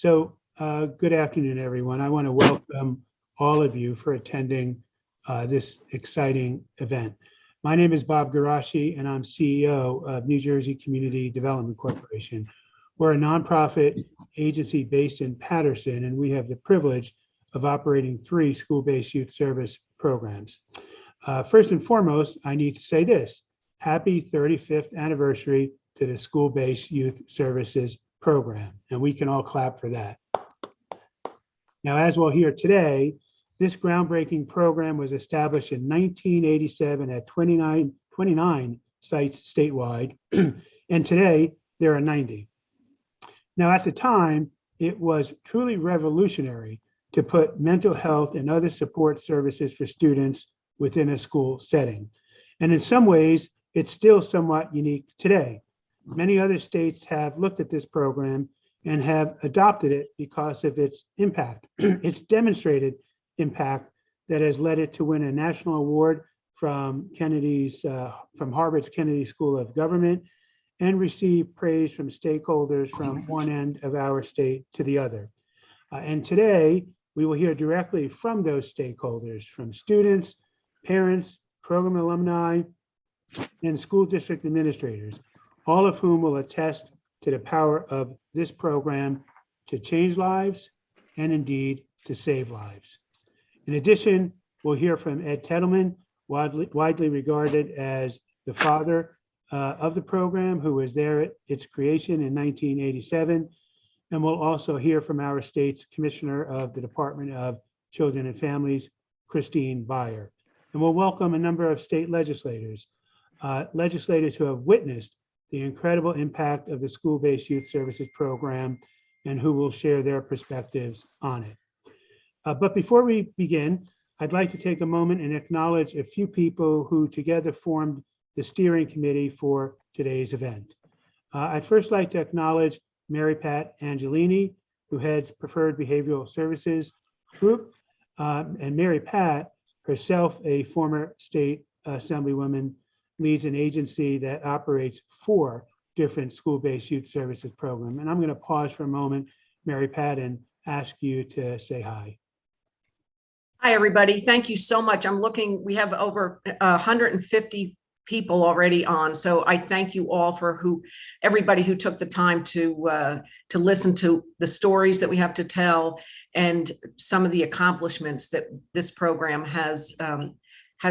Good afternoon, everyone. I want to welcome all of you for attending this exciting event. My name is Bob Garashi, and I'm CEO of New Jersey Community Development Corporation. We're a nonprofit agency based in Paterson, and we have the privilege of operating 3 school-based youth service programs. First and foremost, I need to say this: happy 35th anniversary to the school-based youth services program, and we can all clap for that. Now, as we'll hear today, this groundbreaking program was established in 1987 at 29 sites statewide, and today there are 90. Now, at the time, it was truly revolutionary to put mental health and other support services for students within a school setting. And in some ways, it's still somewhat unique today. Many other states have looked at this program and have adopted it because of its impact, its demonstrated impact that has led it to win a national award from Harvard's Kennedy School of Government and receive praise from stakeholders from one end of our state to the other. And today, we will hear directly from those stakeholders, from students, parents, program alumni, and school district administrators, all of whom will attest to the power of this program to change lives and indeed to save lives. In addition, we'll hear from Ed Tettleman, widely regarded as the father of the program, who was there at its creation in 1987. And we'll also hear from our state's Commissioner of the Department of Children and Families, Christine Beyer. And we'll welcome a number of state legislators, legislators who have witnessed the incredible impact of the school-based youth services program and who will share their perspectives on it. But before we begin, I'd like to take a moment and acknowledge a few people who together formed the steering committee for today's event. I'd first like to acknowledge Mary Pat Angelini, who heads Preferred Behavioral Services Group, and Mary Pat, herself a former state assemblywoman, leads an agency that operates 4 different school-based youth services programs. And I'm going to pause for a moment, Mary Pat, and ask you to say hi. Hi, everybody. Thank you so much. We have over 150 people already on. So I thank you all for everybody who took the time to listen to the stories that we have to tell and some of the accomplishments that this program has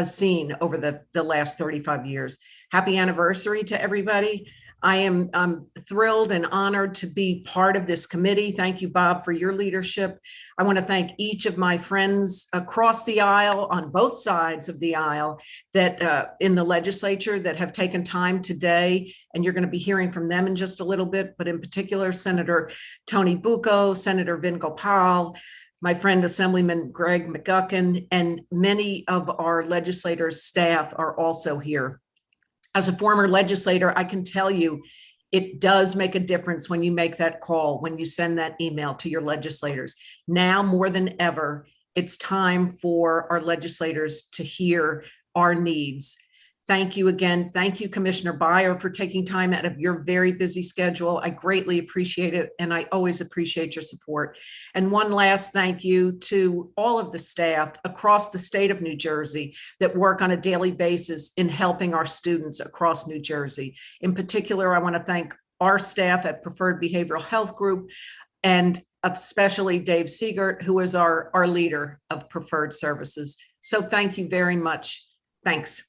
seen over the last 35 years. Happy anniversary to everybody. I'm thrilled and honored to be part of this committee. Thank you, Bob, for your leadership. I want to thank each of my friends across the aisle, on both sides of the aisle, that in the legislature that have taken time today, and you're going to be hearing from them in just a little bit, but in particular, Senator Tony Bucco, Senator Vin Gopal, my friend Assemblyman Greg McGuckin, and many of our legislators' staff are also here. As a former legislator, I can tell you it does make a difference when you make that call, when you send that email to your legislators. Now more than ever, it's time for our legislators to hear our needs. Thank you again. Thank you, Commissioner Beyer, for taking time out of your very busy schedule. I greatly appreciate it, and I always appreciate your support. And one last thank you to all of the staff across the state of New Jersey that work on a daily basis in helping our students across New Jersey. In particular, I want to thank our staff at Preferred Behavioral Health Group, and especially Dave Siegert, who is our leader of Preferred Services. So thank you very much. Thanks.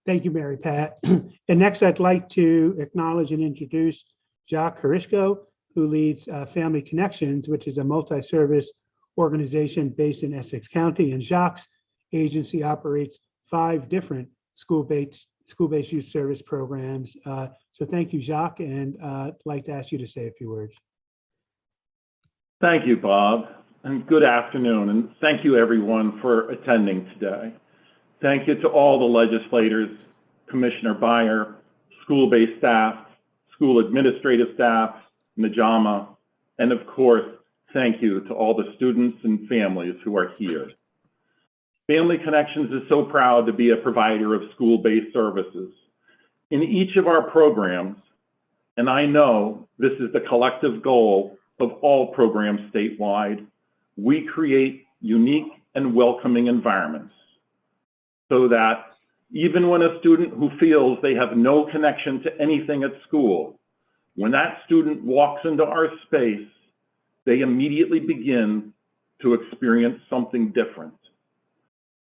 Thank you, Mary Pat. And next, I'd like to acknowledge and introduce Jacques Harishko, who leads Family Connections, which is a multi-service organization based in Essex County. And Jacques' agency operates 5 different school-based youth service programs. So thank you, Jacques, and I'd like to ask you to say a few words. Thank you, Bob, and good afternoon, and thank you everyone for attending today. Thank you to all the legislators, Commissioner Beyer, school-based staff, school administrative staff, Najama, and of course, thank you to all the students and families who are here. Family Connections is so proud to be a provider of school-based services. In each of our programs, and I know this is the collective goal of all programs statewide, we create unique and welcoming environments so that even when a student who feels they have no connection to anything at school, when that student walks into our space, they immediately begin to experience something different.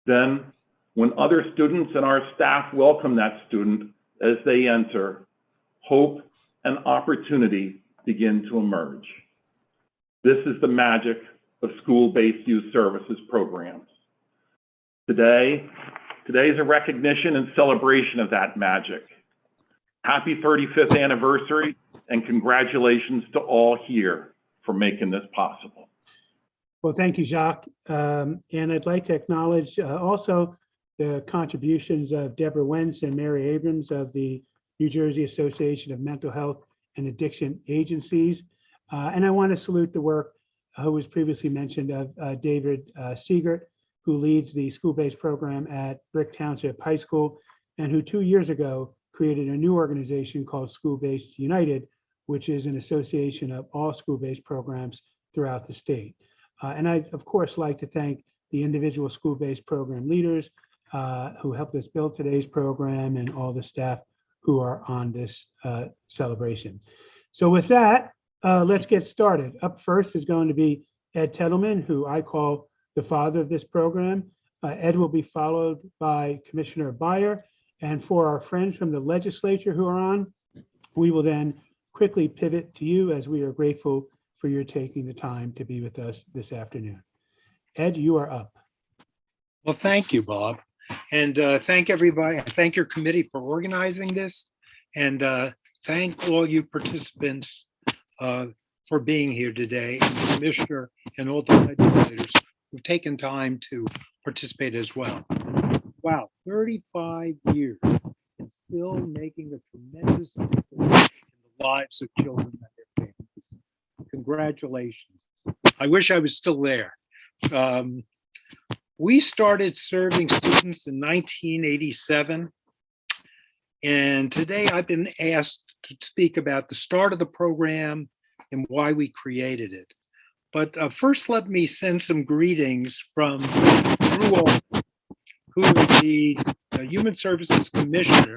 Then, when other students and our staff welcome that student as they enter, hope and opportunity begin to emerge. This is the magic of school-based youth services programs. Today is a recognition and celebration of that magic. Happy 35th anniversary, and congratulations to all here for making this possible. Well, thank you, Jacques. And I'd like to acknowledge also the contributions of Deborah Wentz and Mary Abrams of the New Jersey Association of Mental Health and Addiction Agencies. And I want to salute the work who was previously mentioned of David Siegert, who leads the school-based program at Brick Township High School, and who 2 years ago created a new organization called School-Based United, which is an association of all school-based programs throughout the state. And I'd, of course, like to thank the individual school-based program leaders who helped us build today's program and all the staff who are on this celebration. So with that, let's get started. Up first is going to be Ed Tettleman, who I call the father of this program. Ed will be followed by Commissioner Byer. And for our friends from the legislature who are on, we will then quickly pivot to you, as we are grateful for your taking the time to be with us this afternoon. Ed, you are up. Well, thank you, Bob. And thank everybody. Thank your committee for organizing this. And thank all you participants for being here today, and the commissioner and all the legislators who've taken time to participate as well. Wow, 35 years and still making a tremendous difference in the lives of children and their families. Congratulations. I wish I was still there. We started serving students in 1987. And today I've been asked to speak about the start of the program and why we created it. But first, let me send some greetings from Drew Alden, who is the Human Services Commissioner,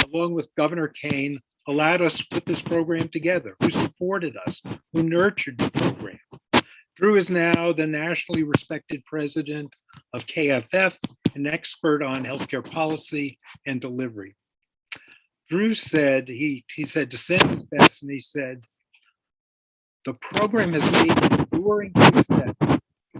along with Governor Kane, allowed us to put this program together, who supported us, who nurtured the program. Drew is now the nationally respected president of KFF, an expert on healthcare policy and delivery. Drew said, he said to send his best, and he said, the program has made enduring success,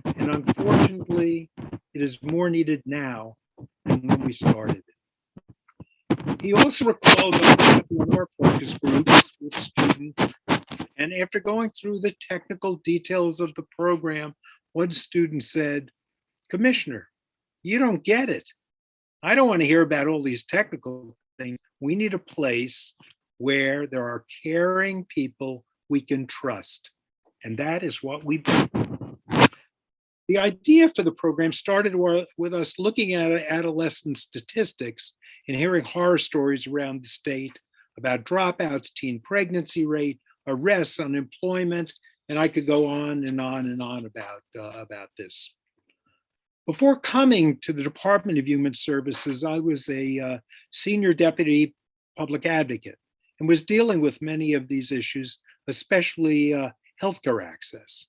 and unfortunately, it is more needed now than when we started it. He also recalled our focus groups with students, and after going through the technical details of the program, one student said, Commissioner, you don't get it. I don't want to hear about all these technical things. We need a place where there are caring people we can trust. And that is what we do. The idea for the program started with us looking at adolescent statistics and hearing horror stories around the state about dropouts, teen pregnancy rate, arrests, unemployment, and I could go on and on and on about this. Before coming to the Department of Human Services, I was a senior deputy public advocate and was dealing with many of these issues, especially healthcare access.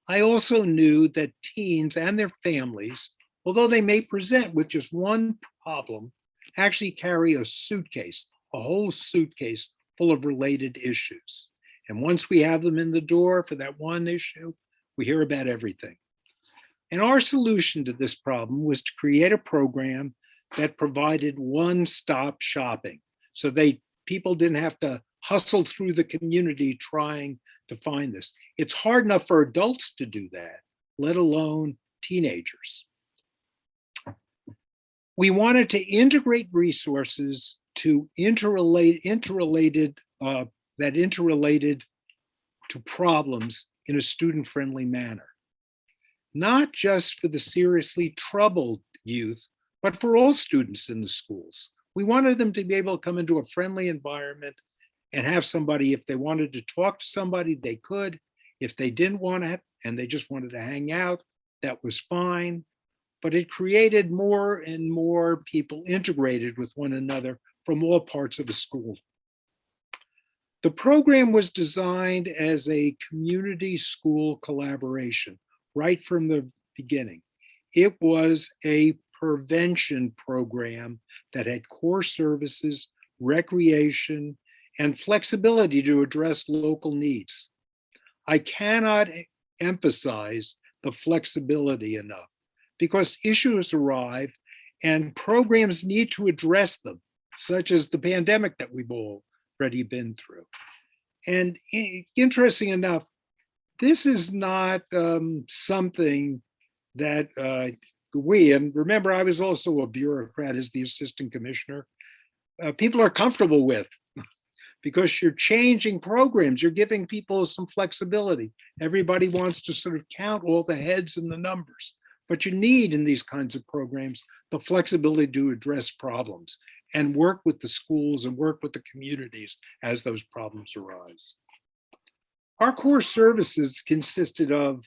I also knew that teens and their families, although they may present with just one problem, actually carry a suitcase, a whole suitcase full of related issues. And once we have them in the door for that one issue, we hear about everything. And our solution to this problem was to create a program that provided one-stop shopping, so people didn't have to hustle through the community trying to find this. It's hard enough for adults to do that, let alone teenagers. We wanted to integrate resources to interrelated to problems in a student-friendly manner, not just for the seriously troubled youth, but for all students in the schools. We wanted them to be able to come into a friendly environment and have somebody, if they wanted to talk to somebody, they could. If they didn't want to and they just wanted to hang out, that was fine. But it created more and more people integrated with one another from all parts of the school. The program was designed as a community school collaboration right from the beginning. It was a prevention program that had core services, recreation, and flexibility to address local needs. I cannot emphasize the flexibility enough because issues arrive and programs need to address them, such as the pandemic that we've already been through. And interesting enough, this is not something that and remember, I was also a bureaucrat as the assistant commissioner, people are comfortable with, because you're changing programs, you're giving people some flexibility. Everybody wants to sort of count all the heads and the numbers, but you need in these kinds of programs the flexibility to address problems and work with the schools and work with the communities as those problems arise. Our core services consisted of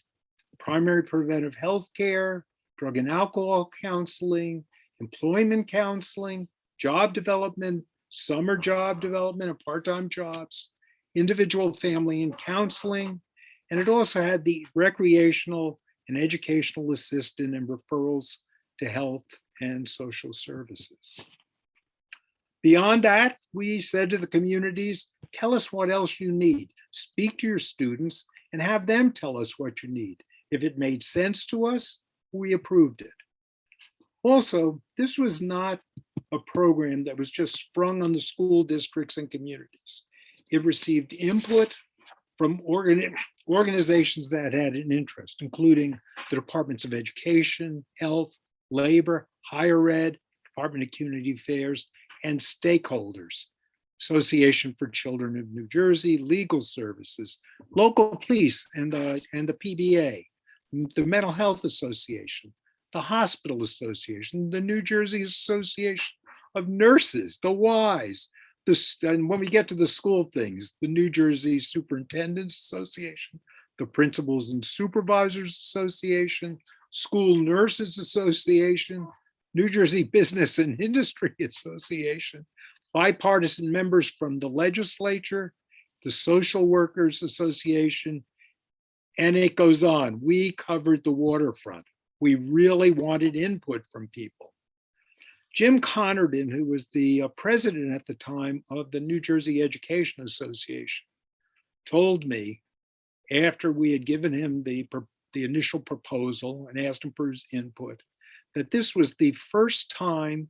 primary preventive health care, drug and alcohol counseling, employment counseling, job development, summer job development and part-time jobs, individual family and counseling, and it also had the recreational and educational assistance and referrals to health and social services. Beyond that, we said to the communities, tell us what else you need. Speak to your students and have them tell us what you need. If it made sense to us, we approved it. Also, this was not a program that was just sprung on the school districts and communities. It received input from organizations that had an interest, including the Departments of Education, Health, Labor, Higher Ed, Department of Community Affairs, and stakeholders. Association for Children of New Jersey, Legal Services, local police and the PBA, the Mental Health Association, the Hospital Association, the New Jersey Association of Nurses, the WISE, and when we get to the school things, the New Jersey Superintendents Association, the Principals and Supervisors Association, School Nurses Association, New Jersey Business and Industry Association, bipartisan members from the legislature, the Social Workers Association, and it goes on. We covered the waterfront. We really wanted input from people. Jim Connerton, who was the president at the time of the New Jersey Education Association, told me after we had given him the initial proposal and asked him for his input, that this was the first time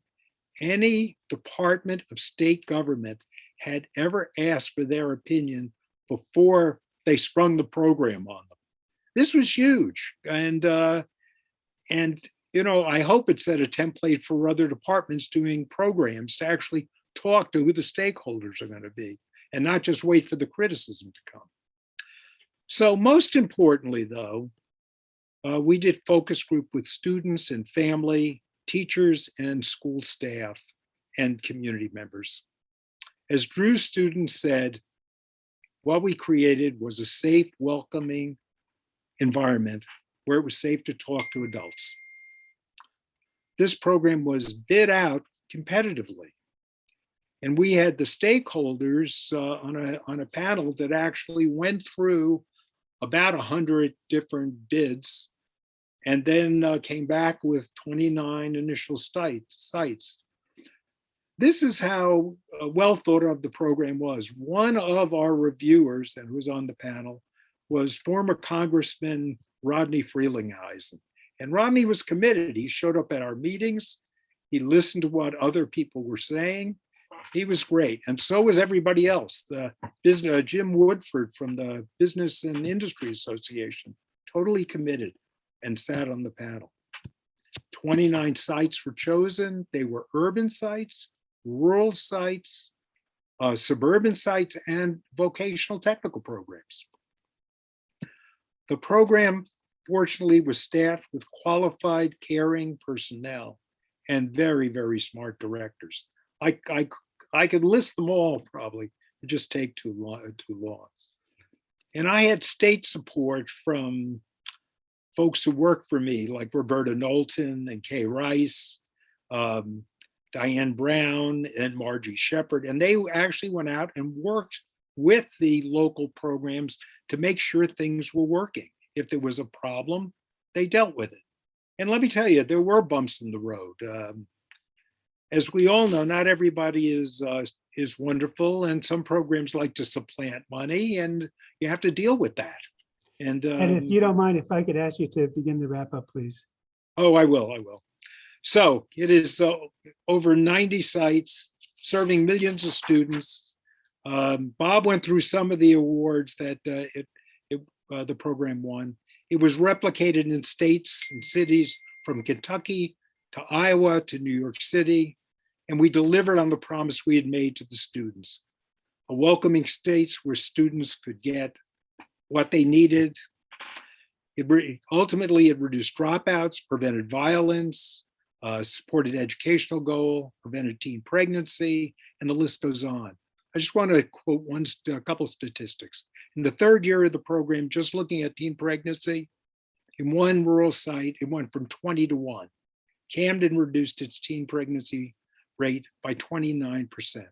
any department of state government had ever asked for their opinion before they sprung the program on them. This was huge. And you know, I hope it set a template for other departments doing programs to actually talk to who the stakeholders are going to be and not just wait for the criticism to come. So most importantly, though, we did focus group with students and family, teachers and school staff and community members. As Drew's students said, what we created was a safe, welcoming environment where it was safe to talk to adults. This program was bid out competitively. And we had the stakeholders on a panel that actually went through about 100 different bids and then came back with 29 initial sites. This is how well thought of the program was. One of our reviewers, and who was on the panel, was former Congressman Rodney Frelinghuysen. And Rodney was committed. He showed up at our meetings. He listened to what other people were saying. He was great. And so was everybody else. The business, Jim Woodford from the Business and Industry Association, totally committed and sat on the panel. 29 sites were chosen. They were urban sites, rural sites, suburban sites, and vocational technical programs. The program, fortunately, was staffed with qualified, caring personnel and very, very smart directors. I could list them all probably, It just take too long. And I had state support from folks who work for me, like Roberta Knowlton and Kay Rice, Diane Brown and Margie Shepard. And they actually went out and worked with the local programs to make sure things were working. If there was a problem, they dealt with it. And let me tell you, there were bumps in the road. As we all know, not everybody is wonderful, and some programs like to supplant money, and you have to deal with that. And if you don't mind, if I could ask you to begin the wrap up, please. Oh, I will. So it is over 90 sites serving millions of students. Bob went through some of the awards that the program won. It was replicated in states and cities from Kentucky to Iowa to New York City, and we delivered on the promise we had made to the students. A welcoming states where students could get what they needed. Ultimately, it reduced dropouts, prevented violence, supported educational goal, prevented teen pregnancy, and the list goes on. I just want to quote a couple statistics. In the third year of the program, just looking at teen pregnancy, in one rural site, it went from 20 to 1. Camden reduced its teen pregnancy rate by 29%.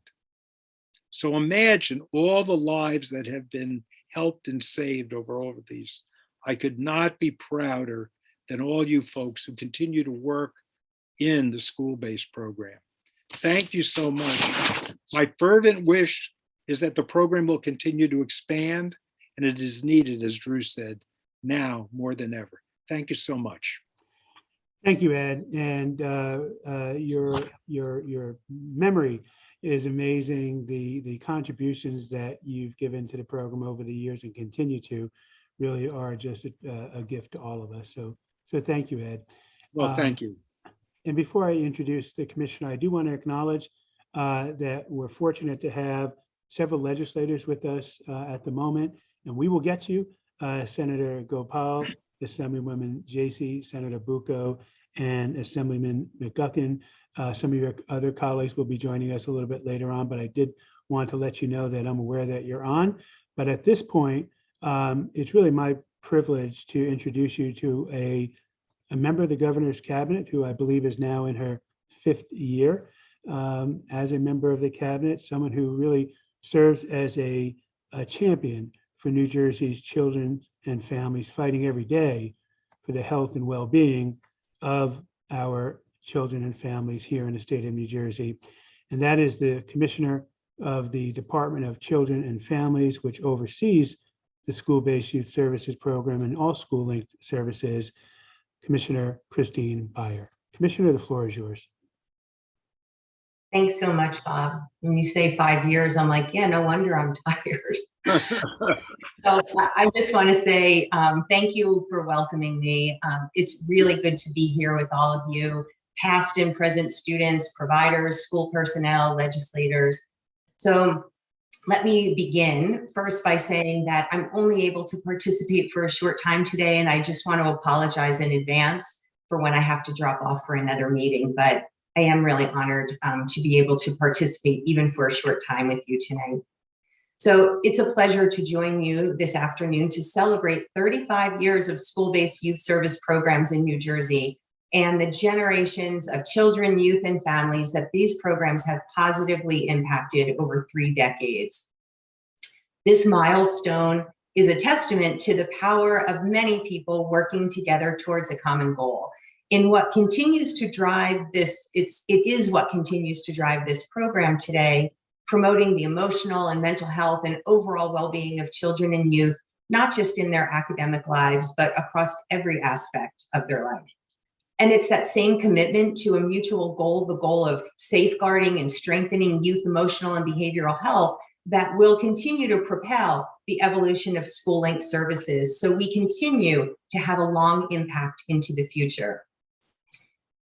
So imagine all the lives that have been helped and saved over all of these. I could not be prouder than all you folks who continue to work in the school-based program. Thank you so much. My fervent wish is that the program will continue to expand, and it is needed, as Drew said, now more than ever. Thank you so much. Thank you, Ed. And your memory is amazing. The contributions that you've given to the program over the years and continue to really are just a gift to all of us. So thank you, Ed. Well, thank you. And before I introduce the commissioner, I do want to acknowledge that we're fortunate to have several legislators with us at the moment, and we will get you, Senator Gopal, Assemblywoman Jaycee, Senator Bucco, and Assemblyman McGuckin. Some of your other colleagues will be joining us a little bit later on, but I did want to let you know that I'm aware that you're on. But at this point, it's really my privilege to introduce you to a member of the governor's cabinet, who I believe is now in her 5th year as a member of the cabinet, someone who really serves as a champion for New Jersey's children and families, fighting every day for the health and well-being of our children and families here in the state of New Jersey. And that is the Commissioner of the Department of Children and Families, which oversees the School-Based Youth Services Program and all school-linked services, Commissioner Christine Byer. Commissioner, the floor is yours. Thanks so much, Bob. When you say 5 years, I'm like, yeah, no wonder I'm tired. So I just want to say thank you for welcoming me. It's really good to be here with all of you, past and present students, providers, school personnel, legislators. So let me begin first by saying that I'm only able to participate for a short time today, and I just want to apologize in advance for when I have to drop off for another meeting, but I am really honored to be able to participate even for a short time with you tonight. So it's a pleasure to join you this afternoon to celebrate 35 years of school-based youth service programs in New Jersey and the generations of children, youth, and families that these programs have positively impacted over 3 decades. This milestone is a testament to the power of many people working together towards a common goal. In what continues to drive this, it is what continues to drive this program today, promoting the emotional and mental health and overall well-being of children and youth, not just in their academic lives, but across every aspect of their life. And it's that same commitment to a mutual goal, the goal of safeguarding and strengthening youth emotional and behavioral health, that will continue to propel the evolution of school-linked services so we continue to have a long impact into the future.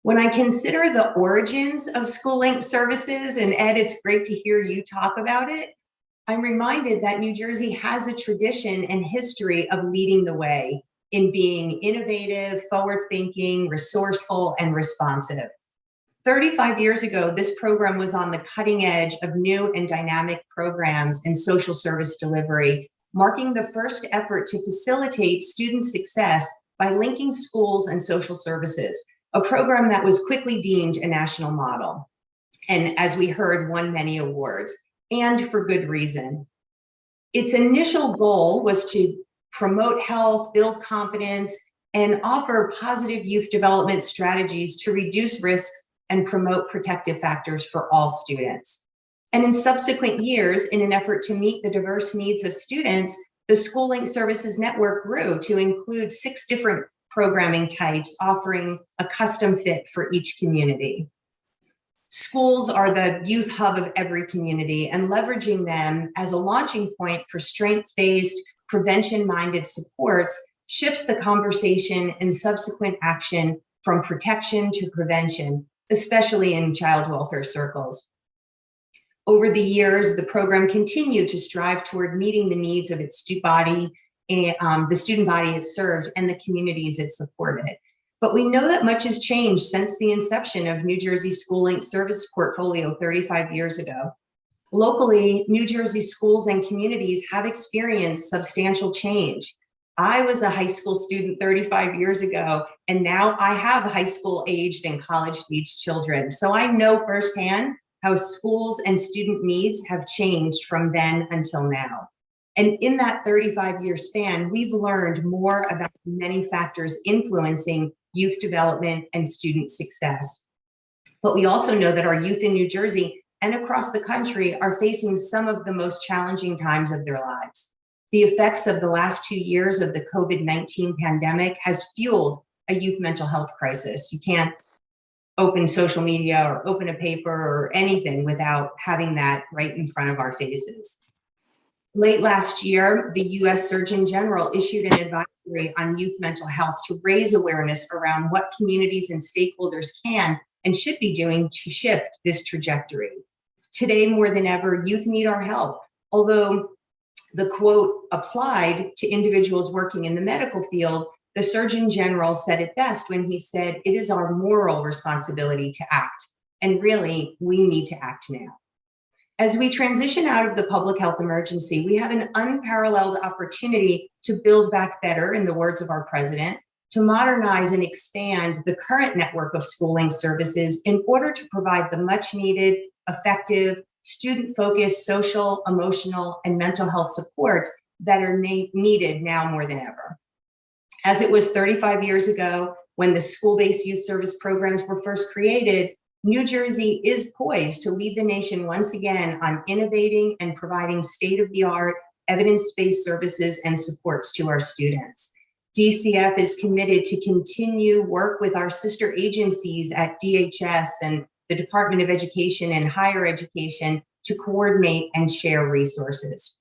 When I consider the origins of school-linked services, and Ed, it's great to hear you talk about it, I'm reminded that New Jersey has a tradition and history of leading the way in being innovative, forward-thinking, resourceful, and responsive. 35 years ago, this program was on the cutting edge of new and dynamic programs in social service delivery, marking the first effort to facilitate student success by linking schools and social services, a program that was quickly deemed a national model. And as we heard, won many awards, and for good reason. Its initial goal was to promote health, build competence, and offer positive youth development strategies to reduce risks and promote protective factors for all students. And in subsequent years, in an effort to meet the diverse needs of students, the Schooling Services Network grew to include 6 different programming types, offering a custom fit for each community. Schools are the youth hub of every community, and leveraging them as a launching point for strengths-based, prevention-minded supports shifts the conversation and subsequent action from protection to prevention, especially in child welfare circles. Over the years, the program continued to strive toward meeting the needs of its student body, the student body it served, and the communities it supported. But we know that much has changed since the inception of New Jersey Schooling Service Portfolio 35 years ago. Locally, New Jersey schools and communities have experienced substantial change. I was a high school student 35 years ago, and now I have high school aged and college aged children. So I know firsthand how schools and student needs have changed from then until now. And in that 35-year span, we've learned more about the many factors influencing youth development and student success. But we also know that our youth in New Jersey and across the country are facing some of the most challenging times of their lives. The effects of the last 2 years of the COVID-19 pandemic has fueled a youth mental health crisis. You can't open social media or open a paper or anything without having that right in front of our faces. Late last year, the US Surgeon General issued an advisory on youth mental health to raise awareness around what communities and stakeholders can and should be doing to shift this trajectory. Today, more than ever, youth need our help. Although the quote applied to individuals working in the medical field, the Surgeon General said it best when he said, "It is our moral responsibility to act." And really, we need to act now. As we transition out of the public health emergency, we have an unparalleled opportunity to build back better, in the words of our president, to modernize and expand the current network of schooling services in order to provide the much needed, effective, student-focused social, emotional, and mental health supports that are needed now more than ever. As it was 35 years ago, when the school-based youth service programs were first created, New Jersey is poised to lead the nation once again on innovating and providing state-of-the-art, evidence-based services and supports to our students. DCF is committed to continue work with our sister agencies at DHS and the Department of Education and Higher Education to coordinate and share resources.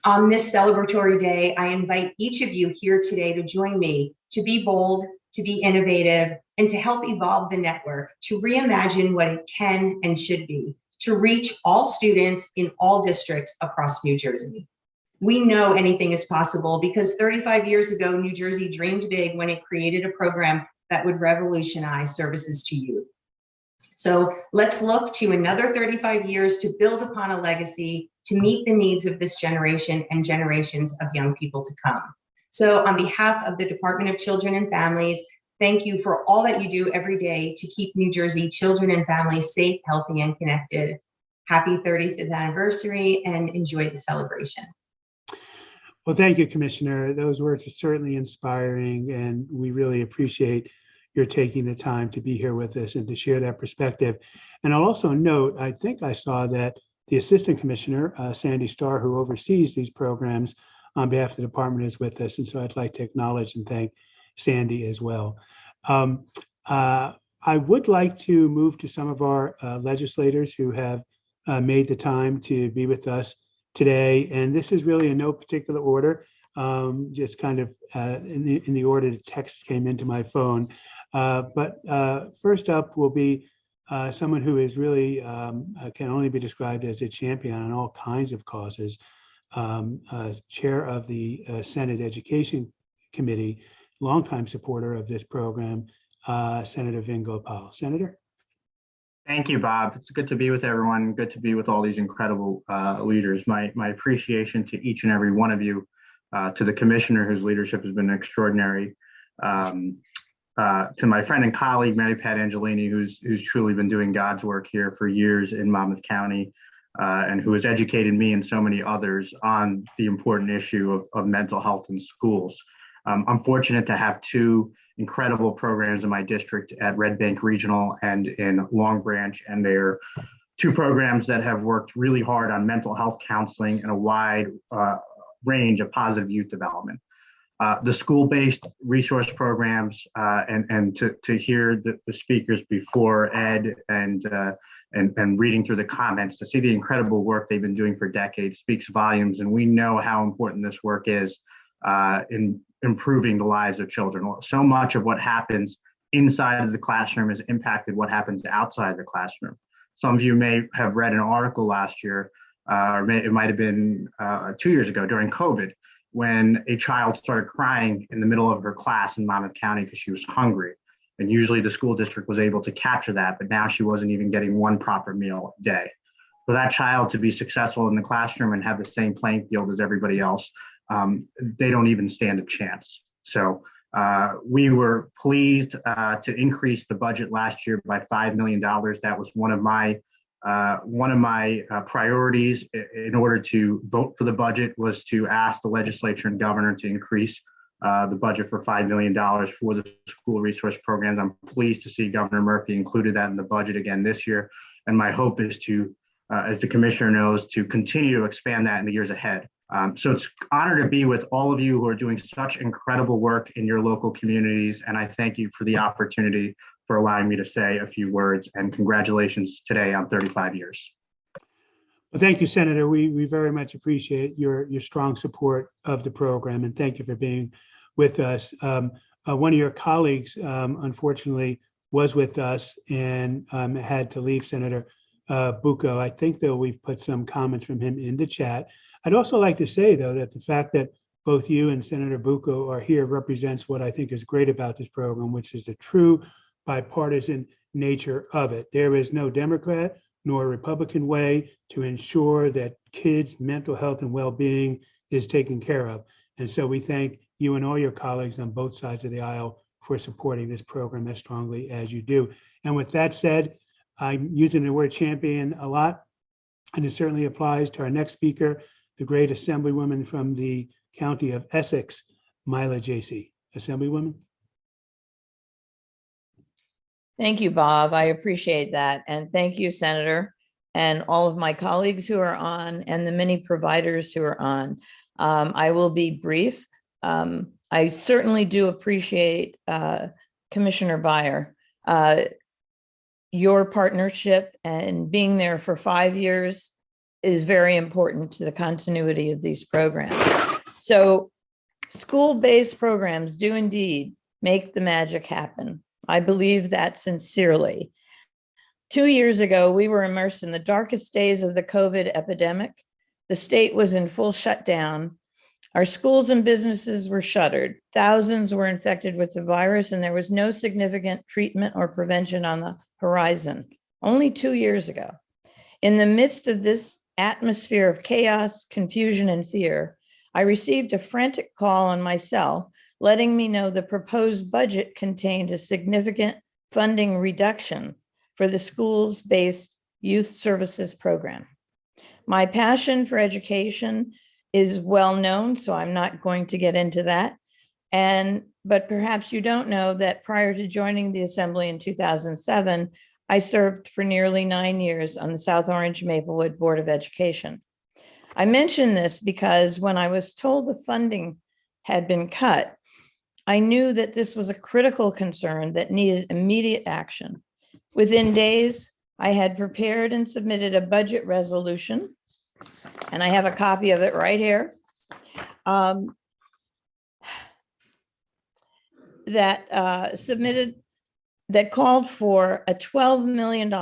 On this celebratory day, I invite each of you here today to join me to be bold, to be innovative, and to help evolve the network, to reimagine what it can and should be, to reach all students in all districts across New Jersey. We know anything is possible because 35 years ago, New Jersey dreamed big when it created a program that would revolutionize services to youth. So let's look to another 35 years to build upon a legacy to meet the needs of this generation and generations of young people to come. So on behalf of the Department of Children and Families, thank you for all that you do every day to keep New Jersey children and families safe, healthy, and connected. Happy 35th anniversary and enjoy the celebration. Well, thank you, Commissioner. Those words are certainly inspiring, and we really appreciate your taking the time to be here with us and to share that perspective. And I'll also note, I think I saw that the Assistant Commissioner, Sandy Starr, who oversees these programs on behalf of the department, is with us. And so I'd like to acknowledge and thank Sandy as well. I would like to move to some of our legislators who have made the time to be with us today. And this is really in no particular order, just kind of in the order the text came into my phone. But first up will be someone who is really can only be described as a champion on all kinds of causes, chair of the Senate Education Committee, longtime supporter of this program, Senator Vin Gopal. Senator? Thank you, Bob. It's good to be with everyone. Good to be with all these incredible leaders. My appreciation to each and every one of you, to the commissioner whose leadership has been extraordinary, to my friend and colleague, Mary Pat Angelini, who's truly been doing God's work here for years in Monmouth County, and who has educated me and so many others on the important issue of mental health in schools. I'm fortunate to have two incredible programs in my district at Red Bank Regional and in Long Branch, and they're two programs that have worked really hard on mental health counseling and a wide range of positive youth development. The school-based resource programs, and to hear the speakers before Ed and reading through the comments, to see the incredible work they've been doing for decades speaks volumes, and we know how important this work is in improving the lives of children. So much of what happens inside of the classroom has impacted what happens outside the classroom. Some of you may have read an article last year, or it might have been 2 years ago during COVID, when a child started crying in the middle of her class in Monmouth County because she was hungry. And usually the school district was able to capture that, but now she wasn't even getting one proper meal a day. For that child to be successful in the classroom and have the same playing field as everybody else, they don't even stand a chance. So we were pleased to increase the budget last year by $5 million. That was one of my priorities in order to vote for the budget, was to ask the legislature and governor to increase the budget for $5 million for the school resource programs. I'm pleased to see Governor Murphy included that in the budget again this year. And my hope is to, as the commissioner knows, to continue to expand that in the years ahead. So it's an honor to be with all of you who are doing such incredible work in your local communities. And I thank you for the opportunity for allowing me to say a few words, and congratulations today on 35 years. Well, thank you, Senator. We very much appreciate your strong support of the program, and thank you for being with us. One of your colleagues, unfortunately, was with us and had to leave, Senator Bucco. I think, though, we've put some comments from him in the chat. I'd also like to say, though, that the fact that both you and Senator Bucco are here represents what I think is great about this program, which is the true bipartisan nature of it. There is no Democrat nor Republican way to ensure that kids' mental health and well-being is taken care of. And so we thank you and all your colleagues on both sides of the aisle for supporting this program as strongly as you do. And with that said, I'm using the word champion a lot, and it certainly applies to our next speaker, the great Assemblywoman from the county of Essex, Myla Jacey. Assemblywoman. Thank you, Bob. I appreciate that. And thank you, Senator, and all of my colleagues who are on, and the many providers who are on. I will be brief. I certainly do appreciate Commissioner Byer, your partnership and being there for 5 years is very important to the continuity of these programs. So school-based programs do indeed make the magic happen. I believe that sincerely. 2 years ago, we were immersed in the darkest days of the COVID epidemic. The state was in full shutdown. Our schools and businesses were shuttered. Thousands were infected with the virus, and there was no significant treatment or prevention on the horizon. Only 2 years ago. In the midst of this atmosphere of chaos, confusion, and fear, I received a frantic call on my cell letting me know the proposed budget contained a significant funding reduction for the schools-based youth services program. My passion for education is well known, so I'm not going to get into that. But perhaps you don't know that prior to joining the Assembly in 2007, I served for nearly 9 years on the South Orange Maplewood Board of Education. I mention this because when I was told the funding had been cut, I knew that this was a critical concern that needed immediate action. Within days, I had prepared and submitted a budget resolution, and I have a copy of it right here, that called for a $12 million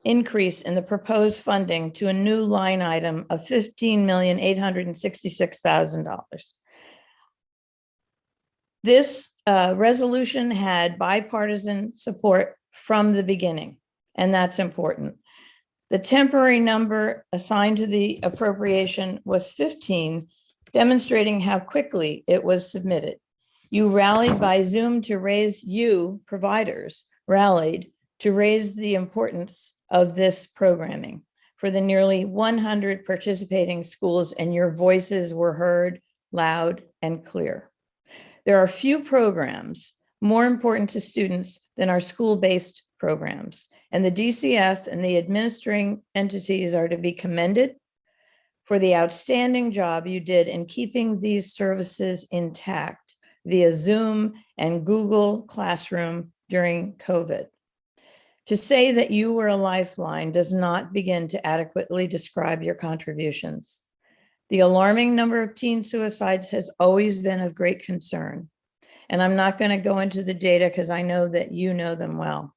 increase in the proposed funding to a new line item of $15,866,000. This resolution had bipartisan support from the beginning. and that's important. The temporary number assigned to the appropriation was 15, demonstrating how quickly it was submitted. You rallied by Zoom to raise, you providers rallied to raise the importance of this programming for the nearly 100 participating schools, and your voices were heard loud and clear. There are few programs more important to students than our school-based programs, and the DCF and the administering entities are to be commended for the outstanding job you did in keeping these services intact via Zoom and Google Classroom during COVID. To say that you were a lifeline does not begin to adequately describe your contributions. The alarming number of teen suicides has always been of great concern, and I'm not going to go into the data because I know that you know them well.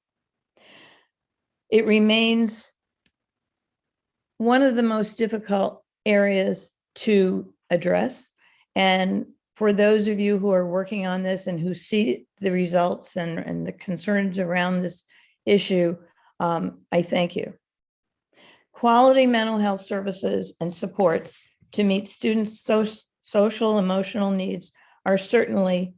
It remains one of the most difficult areas to address. And for those of you who are working on this and who see the results and the concerns around this issue, I thank you. Quality mental health services and supports to meet students' social, emotional needs are certainly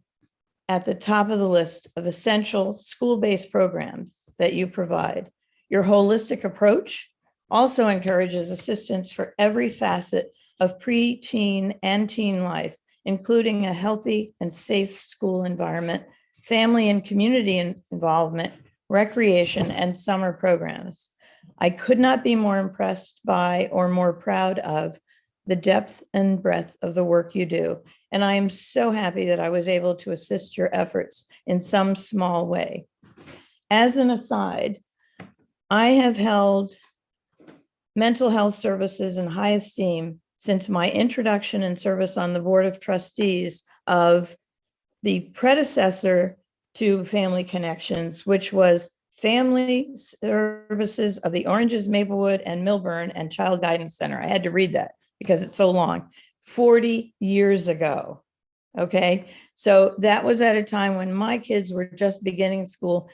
at the top of the list of essential school-based programs that you provide. Your holistic approach also encourages assistance for every facet of pre-teen and teen life, including a healthy and safe school environment, family and community involvement, recreation, and summer programs. I could not be more impressed by or more proud of the depth and breadth of the work you do. And I am so happy that I was able to assist your efforts in some small way. As an aside, I have held mental health services in high esteem since my introduction and service on the Board of Trustees of the predecessor to Family Connections, which was Family Services of the Oranges, Maplewood, and Milburn and Child Guidance Center. I had to read that because it's so long. 40 years ago. Okay. So that was at a time when my kids were just beginning school.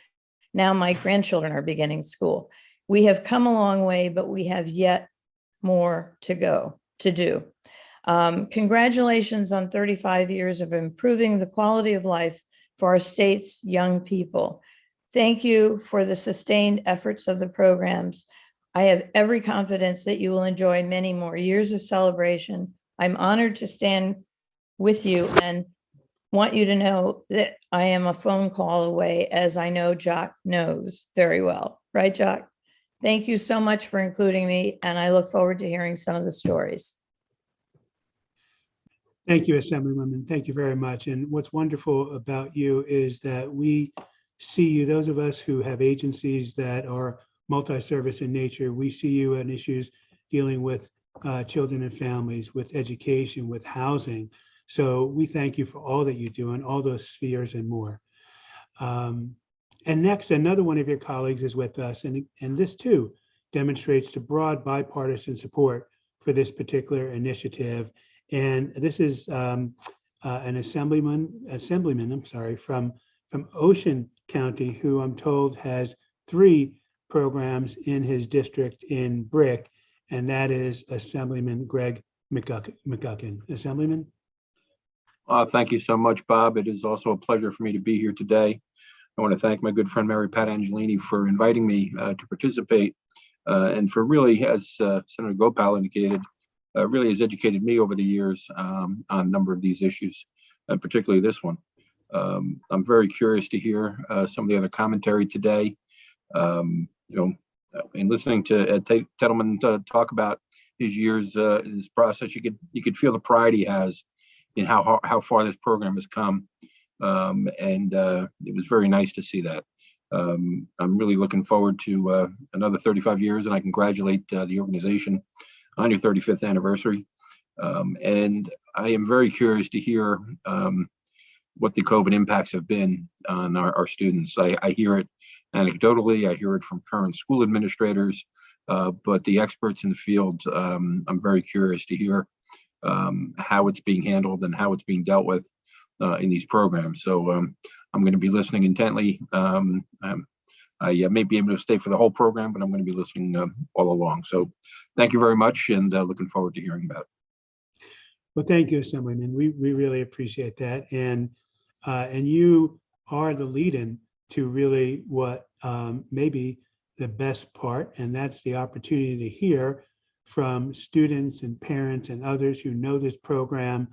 Now my grandchildren are beginning school. We have come a long way, but we have yet more to do. Congratulations on 35 years of improving the quality of life for our state's young people. Thank you for the sustained efforts of the programs. I have every confidence that you will enjoy many more years of celebration. I'm honored to stand with you and want you to know that I am a phone call away, as I know Jock knows very well. Right, Jock? Thank you so much for including me, and I look forward to hearing some of the stories. Thank you, Assemblywoman. Thank you very much. And what's wonderful about you is that we see you, those of us who have agencies that are multi-service in nature, we see you in issues dealing with children and families, with education, with housing. So we thank you for all that you do in all those spheres and more. And next, another one of your colleagues is with us, and this too demonstrates the broad bipartisan support for this particular initiative. And this is an assemblyman, from Ocean County, who I'm told has 3 programs in his district in Brick, and that is Assemblyman Greg McGuckin. Assemblyman? Thank you so much, Bob. It is also a pleasure for me to be here today. I want to thank my good friend Mary Pat Angelini for inviting me to participate and for really, as Senator Gopal indicated, really has educated me over the years on a number of these issues, particularly this one. I'm very curious to hear some of the other commentary today. In listening to Ed Tettleman talk about his years in this process, you could feel the pride he has in how far this program has come. And it was very nice to see that. I'm really looking forward to another 35 years, and I congratulate the organization on your 35th anniversary. And I am very curious to hear what the COVID impacts have been on our students. I hear it anecdotally, I hear it from current school administrators, but the experts in the field, I'm very curious to hear how it's being handled and how it's being dealt with in these programs. So I'm going to be listening intently. I may be able to stay for the whole program, but I'm going to be listening all along. So thank you very much, and looking forward to hearing about it. Well, thank you, Assemblyman. We really appreciate that. And you are the lead-in to really what maybe the best part, and that's the opportunity to hear from students and parents and others who know this program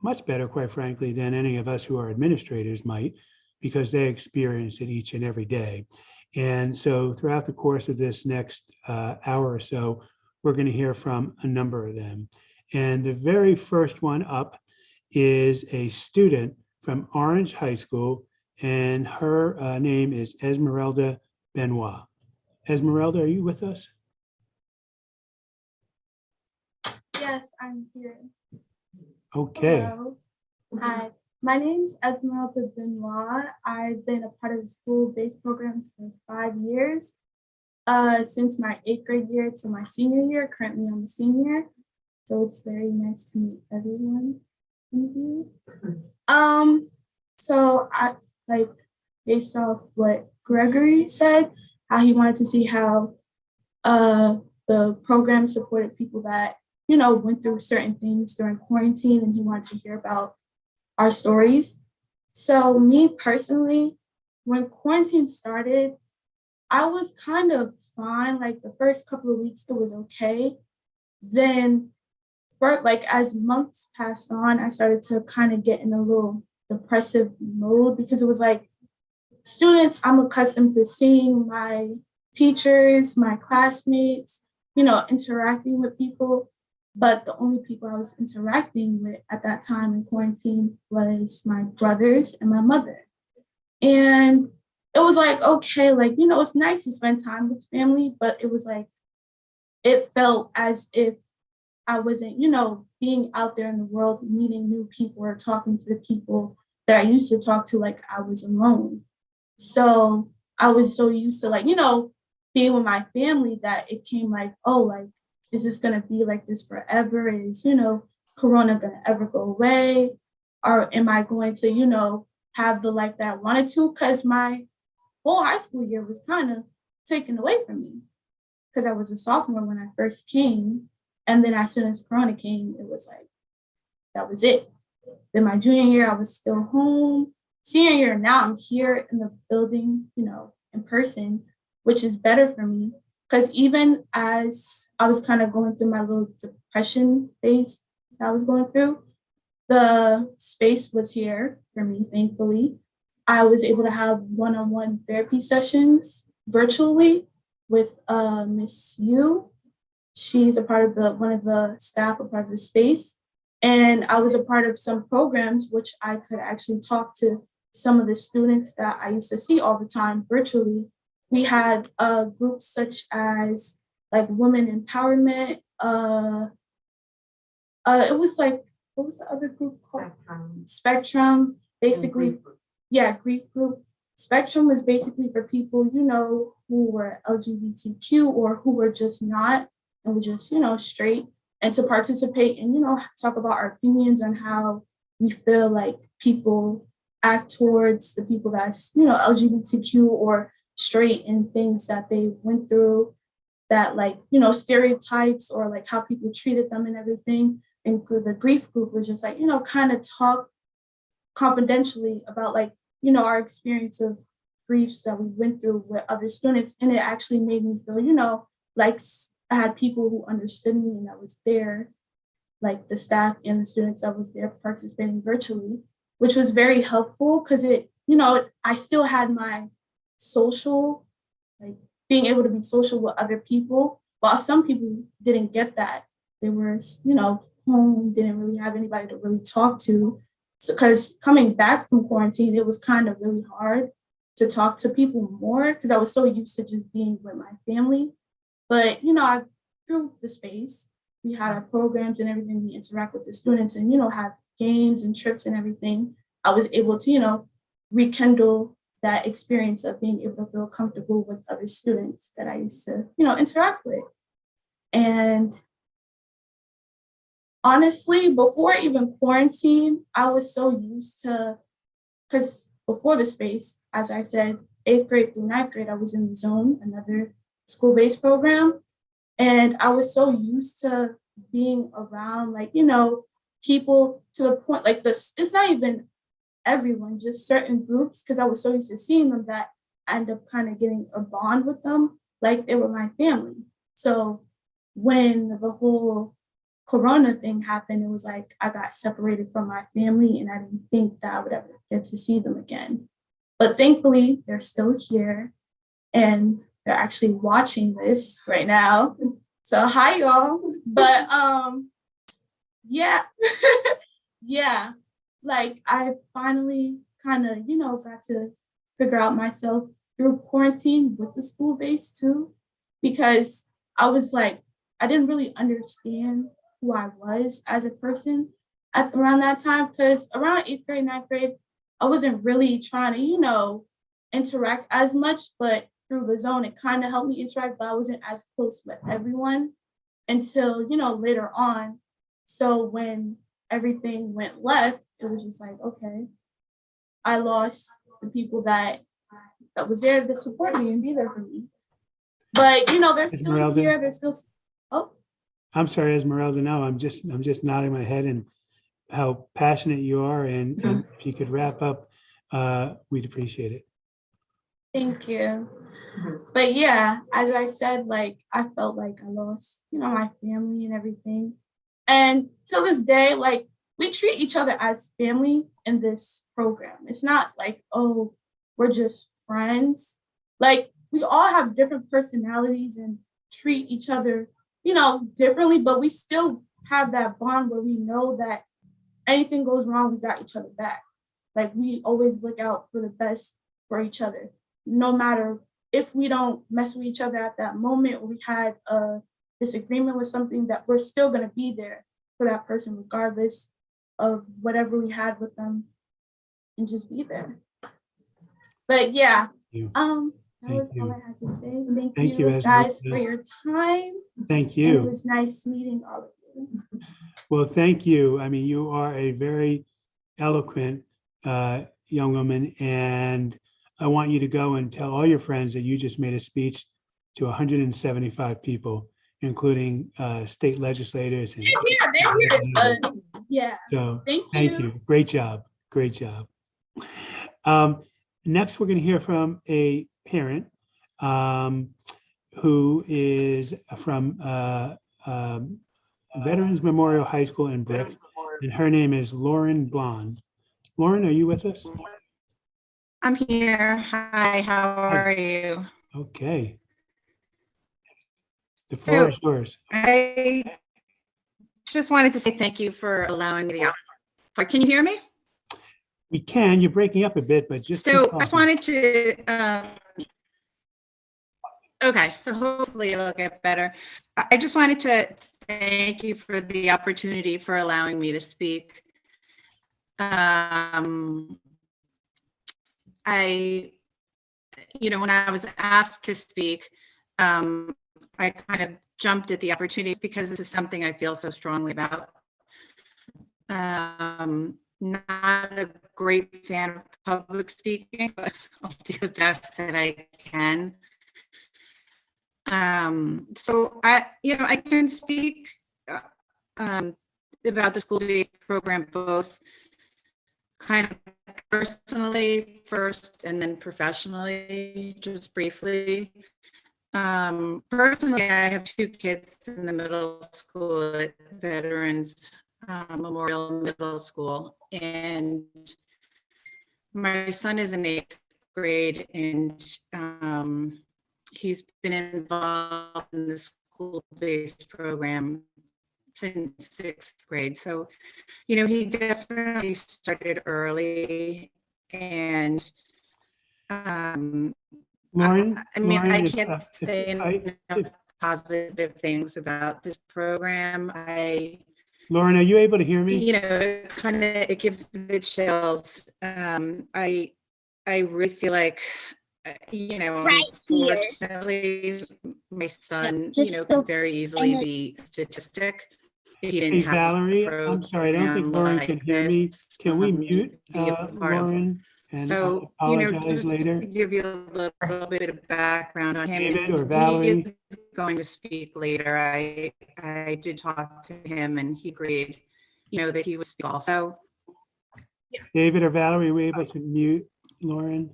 much better, quite frankly, than any of us who are administrators might, because they experience it each and every day. And so throughout the course of this next hour or so, we're going to hear from a number of them. And the very first one up is a student from Orange High School, and her name is Esmeralda Benoit. Esmeralda, are you with us? Yes, I'm here. Okay. Hello. Hi, my name is Esmeralda Benoit. I've been a part of the school-based programs for 5 years, since my 8th grade year to my senior year. Currently, I'm a senior, so it's very nice to meet everyone in here. So I like based off what Gregory said, how he wanted to see how the program supported people that went through certain things during quarantine, and he wanted to hear about our stories. So me personally, when quarantine started, I was kind of fine. Like the first couple of weeks, it was okay. Then, as months passed on, I started to kind of get in a little depressive mode, because it was like students, I'm accustomed to seeing my teachers, my classmates, interacting with people. But the only people I was interacting with at that time in quarantine was my brothers and my mother. And it was like, okay, it's nice to spend time with family, but it was like, it felt as if I wasn't, being out there in the world, meeting new people or talking to the people that I used to talk to, like I was alone. So I was so used to being with my family that it came like, oh, is this gonna be like this forever? Is, Corona gonna ever go away? Or am I going to, have the life that I wanted to? Because my whole high school year was kind of taken away from me, because I was a sophomore when I first came. And then as soon as Corona came, it was like, that was it. Then my junior year, I was still home. Senior year, now I'm here in the building, in person, which is better for me. Because even as I was kind of going through my little depression phase that I was going through, the space was here for me, thankfully. I was able to have one-on-one therapy sessions virtually with Miss Yu. She's a part of one of the staff, a part of the space. And I was a part of some programs which I could actually talk to some of the students that I used to see all the time virtually. We had groups such as women empowerment. It was like, what was the other group called? Spectrum. Basically, yeah, grief group. Spectrum was basically for people, who were LGBTQ or who were just not, and were just, straight, and to participate and, talk about our opinions on how we feel like people act towards the people that's, LGBTQ or straight, and things that they went through that stereotypes or how people treated them and everything. And the grief group was just kind of talk confidentially about our experience of griefs that we went through with other students. And it actually made me feel, like I had people who understood me and that was there, like the staff and the students that was there participating virtually, which was very helpful because it, I still had my social, being able to be social with other people, while some people didn't get that. They were, home, didn't really have anybody to really talk to. So, because coming back from quarantine, it was kind of really hard to talk to people more because I was so used to just being with my family. But, I through the space, we had our programs and everything, we interact with the students and, have games and trips and everything. I was able to, rekindle that experience of being able to feel comfortable with other students that I used to, interact with. And honestly, before even quarantine, I was so used to, because before the space, as I said, 8th grade through 9th grade, I was in the Zone, another school-based program. And I was so used to being around, like, you know, people to the point, like this, it's not even everyone, just certain groups, because I was so used to seeing them that I ended up kind of getting a bond with them, like they were my family. So when the whole Corona thing happened, it was like I got separated from my family and I didn't think that I would ever get to see them again. But thankfully, they're still here and they're actually watching this right now. So hi y'all. But yeah. Yeah. Like I finally kind of, you know, got to figure out myself through quarantine with the school base too, because I was like, I didn't really understand who I was as a person at around that time, because around 8th grade, 9th grade, I wasn't really trying to, you know, interact as much, but through the Zone, it kind of helped me interact, but I wasn't as close with everyone until, you know, later on. So when everything went left, it was just like, okay, I lost the people that was there to support me and be there for me. But you know, they're still Esmeralda? here. They're still. Oh, I'm sorry, Esmeralda. No, I'm just nodding my head and how passionate you are. And if you could wrap up, we'd appreciate it. thank you. But yeah, as I said, like I felt like I lost, you know, my family and everything. And till this day, like we treat each other as family in this program. It's not like, oh, we're just friends. Like we all have different personalities and treat each other, you know, differently, but we still have that bond where we know that anything goes wrong, we got each other back. Like we always look out for the best for each other, no matter if we don't mess with each other at that moment, or we had a disagreement with something, that we're still going to be there for that person, regardless of whatever we had with them, and just be there. But yeah, You. that Thank was you. all I had to say. Thank you, you guys Esmeralda. for your time. Thank And it you. was nice meeting all of you. Well, thank you. I mean, you are a very eloquent young woman, and I want you to go and tell all your friends that you just made a speech to 175 people, including state legislators. And They're here. Yeah. so Thank you. Great job. Great job. Next, we're going to hear from a parent who is from Veterans Memorial High School in Brick, and her name is Lauren Blond. Lauren, are you with us? I'm here. Hi, how are you? Okay. The floor is yours. I just wanted to say thank you for allowing me the opportunity. Sorry, can you hear me? We can. You're breaking up a bit, but just So keep I just talking. wanted to, okay, so hopefully it'll get better. I just wanted to thank you for the opportunity for allowing me to speak. When I was asked to speak, I kind of jumped at the opportunity because this is something I feel so strongly about. Not a great fan of public speaking, but I'll do the best that I can. So I can speak about the school-based program both kind of personally first and then professionally, just briefly. Personally, I have 2 kids in the middle school at Veterans Memorial Middle School, and my son is in 8th grade, and he's been involved in the school-based program since 6th grade. So, he definitely started early, and Lauren, I can't say enough positive things about this program. Lauren, are you able to hear me? It gives me the chills. I really feel like, unfortunately, my son, could very easily be a statistic if he didn't Hey, have Valerie, a I'm sorry, I don't think Lauren can hear me. Can we mute be a part of. Lauren? And So, I'll you know, apologize just later. to give you a little bit of background on him. David or He Valerie? is going to speak later. I did talk to him and he agreed, you know, that he would speak also. David or Valerie, were you able to mute Lauren?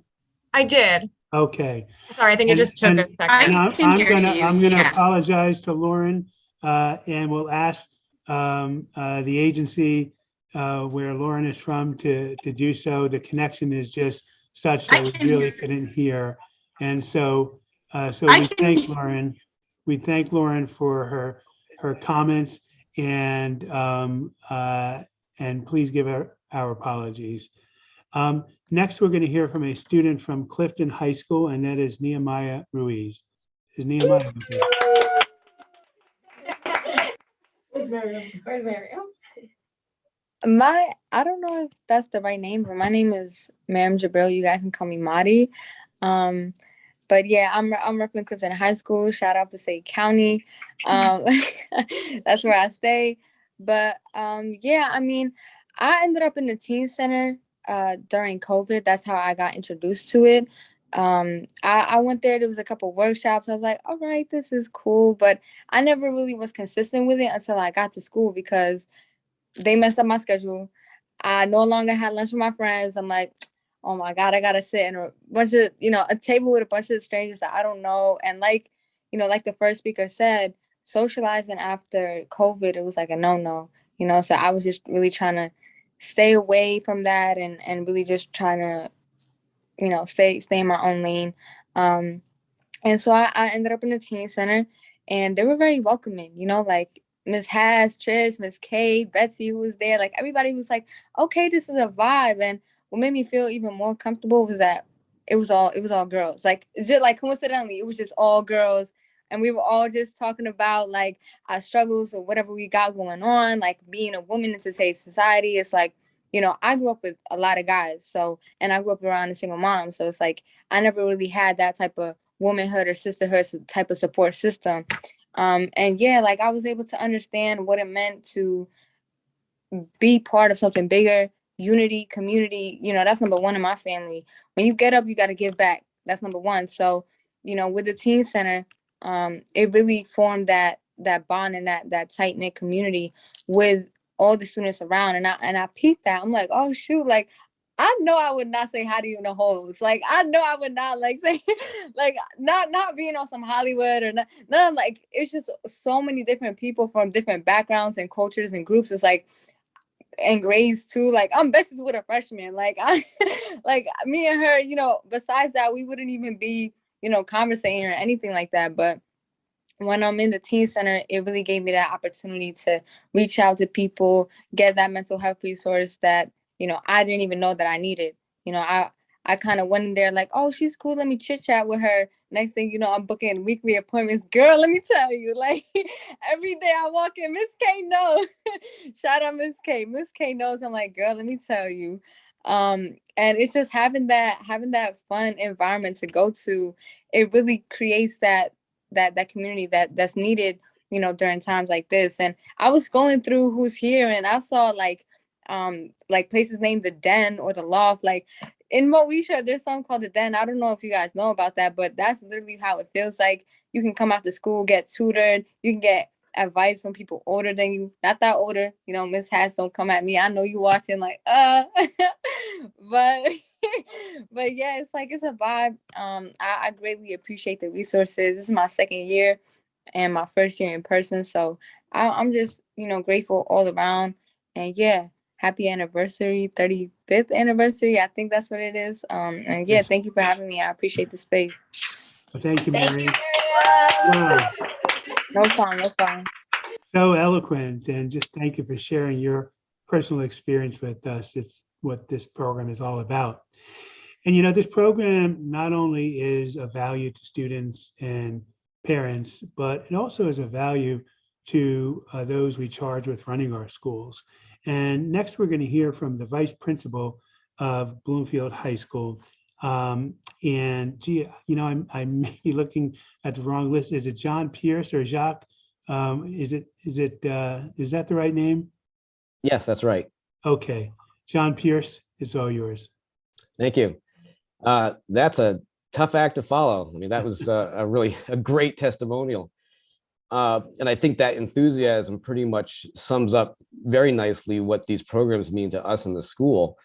I did. Okay. Sorry, I think it just took a And second. I'm can hear gonna, you, I'm gonna yeah. apologize to Lauren, and we'll ask the agency where Lauren is from to do so. The connection is just such I that we can really hear- couldn't hear. And so, so I we can- thank Lauren. We thank Lauren for her comments, and please give her our apologies. Next, we're going to hear from a student from Clifton High School, and that is Nehemiah Ruiz. Is Nehemiah with us? I don't know if that's the right name, but my name is Ma'am Jabril. You guys can call me Madi. But yeah, I'm repping Clifton High School. Shout out to Passaic County. That's where I stay. But yeah, I mean, I ended up in the teen center during COVID. That's how I got introduced to it. I went there was a couple workshops. I was like, all right, this is cool, but I never really was consistent with it until I got to school because they messed up my schedule. I no longer had lunch with my friends. I'm like, oh my God, I gotta sit in a bunch of, a table with a bunch of strangers that I don't know. And like, like the first speaker said, socializing after COVID, it was like a no-no, so I was just really trying to stay away from that and really just trying to, stay in my own lane. And so I ended up in the teen center and they were very welcoming, like Miss Hass, Trish, Miss Kay, Betsy, who was there, like everybody was like, okay, this is a vibe. And what made me feel even more comfortable was that it was all girls. Like just like coincidentally, it was just all girls. And we were all just talking about like our struggles or whatever we got going on, like being a woman in today's society. It's like, I grew up with a lot of guys. So, and I grew up around a single mom. So it's like, I never really had that type of womanhood or sisterhood type of support system. And yeah, like I was able to understand what it meant to be part of something bigger, unity, community, that's number one in my family. When you get up, you got to give back. That's number one. So, with the teen center, it really formed that bond and that tight knit community with all the students around. And I peeped that. I'm like, oh shoot, like I know I would not say hi to you in the hoes. Like I know I would not like say like not being on some Hollywood or not. None, like it's just so many different people from different backgrounds and cultures and groups. It's like and grades too. Like I'm besties with a freshman. Like I like me and her, besides that, we wouldn't even be, conversating or anything like that. But when I'm in the teen center, it really gave me that opportunity to reach out to people, get that mental health resource that, I didn't even know that I needed. I kind of went in there like, oh, she's cool. Let me chit chat with her. Next thing you know, I'm booking weekly appointments. Girl, let me tell you, like every day I walk in, Miss K knows. Shout out Miss K. Miss K knows. I'm like, girl, let me tell you. And it's just having that fun environment to go to. It really creates that community that's needed, during times like this. And I was scrolling through who's here and I saw like places named the Den or the Loft. Like in Moesha, there's something called the Den. I don't know if you guys know about that, but that's literally how it feels like. You can come after school, get tutored, you can get advice from people older than you, not that older, Miss Hass, don't come at me. I know you watching like but but yeah, it's like it's a vibe. I greatly appreciate the resources. This is my second year and my first year in person. So I'm just, grateful all around. And yeah, happy anniversary, 35th anniversary. I think that's what it is. And yeah, thank you for having me. I appreciate the space. Well, thank you, Mary. Wow. No problem. So eloquent, and just thank you for sharing your personal experience with us. It's what this program is all about. And this program not only is of value to students and parents, but it also is a value to those we charge with running our schools. And next, we're going to hear from the vice principal of Bloomfield High School. And gee, I may be looking at the wrong list. Is it John Pierce or Jacques? Is that the right name? Yes, that's right. Okay, John Pierce, it's all yours. Thank you. That's a tough act to follow. I mean, that was a really a great testimonial. And I think that enthusiasm pretty much sums up very nicely what these programs mean to us in the school.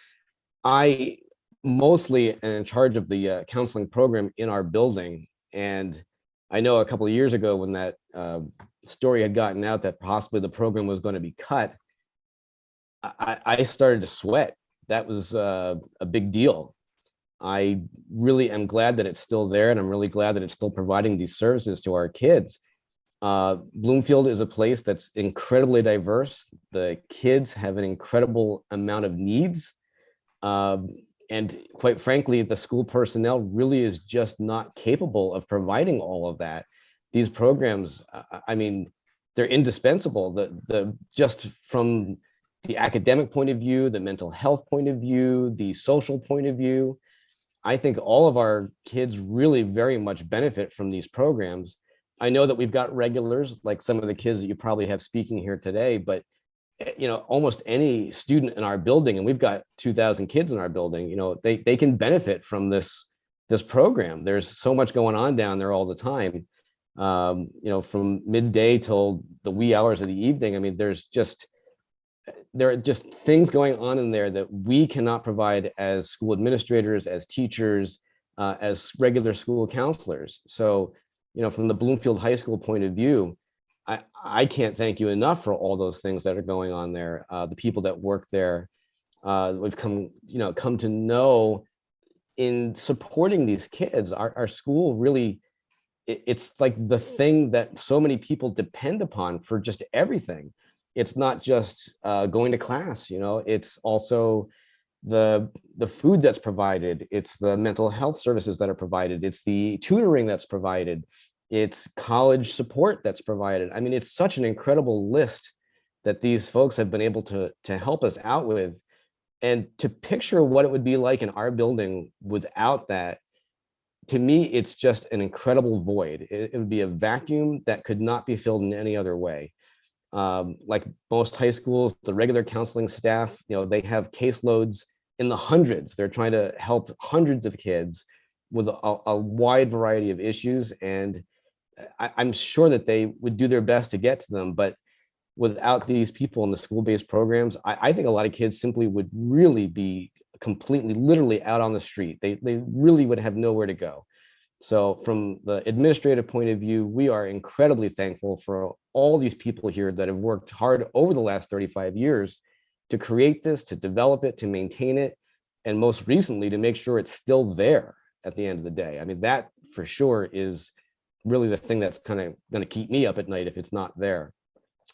I mostly am in charge of the counseling program in our building. And I know a couple of years ago when that story had gotten out that possibly the program was going to be cut, I started to sweat. That was a big deal. I really am glad that it's still there, and I'm really glad that it's still providing these services to our kids. Bloomfield is a place that's incredibly diverse. The kids have an incredible amount of needs. And quite frankly, the school personnel really is just not capable of providing all of that. These programs, I mean, they're indispensable. The just from the academic point of view, the mental health point of view, the social point of view, I think all of our kids really very much benefit from these programs. I know that we've got regulars, like some of the kids that you probably have speaking here today, but you know, almost any student in our building, and we've got 2,000 kids in our building, you know, they can benefit from this program. There's so much going on down there all the time. You know, from midday till the wee hours of the evening. I mean, there are just things going on in there that we cannot provide as school administrators, as teachers, as regular school counselors. So, you know, from the Bloomfield High School point of view, I can't thank you enough for all those things that are going on there. The people that work there, we've come to know in supporting these kids. Our school really, it's like the thing that so many people depend upon for just everything. It's not just going to class, you know, it's also the food that's provided, it's the mental health services that are provided, it's the tutoring that's provided, it's college support that's provided. I mean, it's such an incredible list that these folks have been able to help us out with. And to picture what it would be like in our building without that, to me, it's just an incredible void. It would be a vacuum that could not be filled in any other way. Like most high schools, the regular counseling staff, you know, they have caseloads in the hundreds. They're trying to help hundreds of kids with a wide variety of issues. And I'm sure that they would do their best to get to them, but without these people in the school-based programs, I think a lot of kids simply would really be completely, literally out on the street. They really would have nowhere to go. So from the administrative point of view, we are incredibly thankful for all these people here that have worked hard over the last 35 years to create this, to develop it, to maintain it, and most recently to make sure it's still there at the end of the day. I mean, that for sure is really the thing that's kind of going to keep me up at night if it's not there.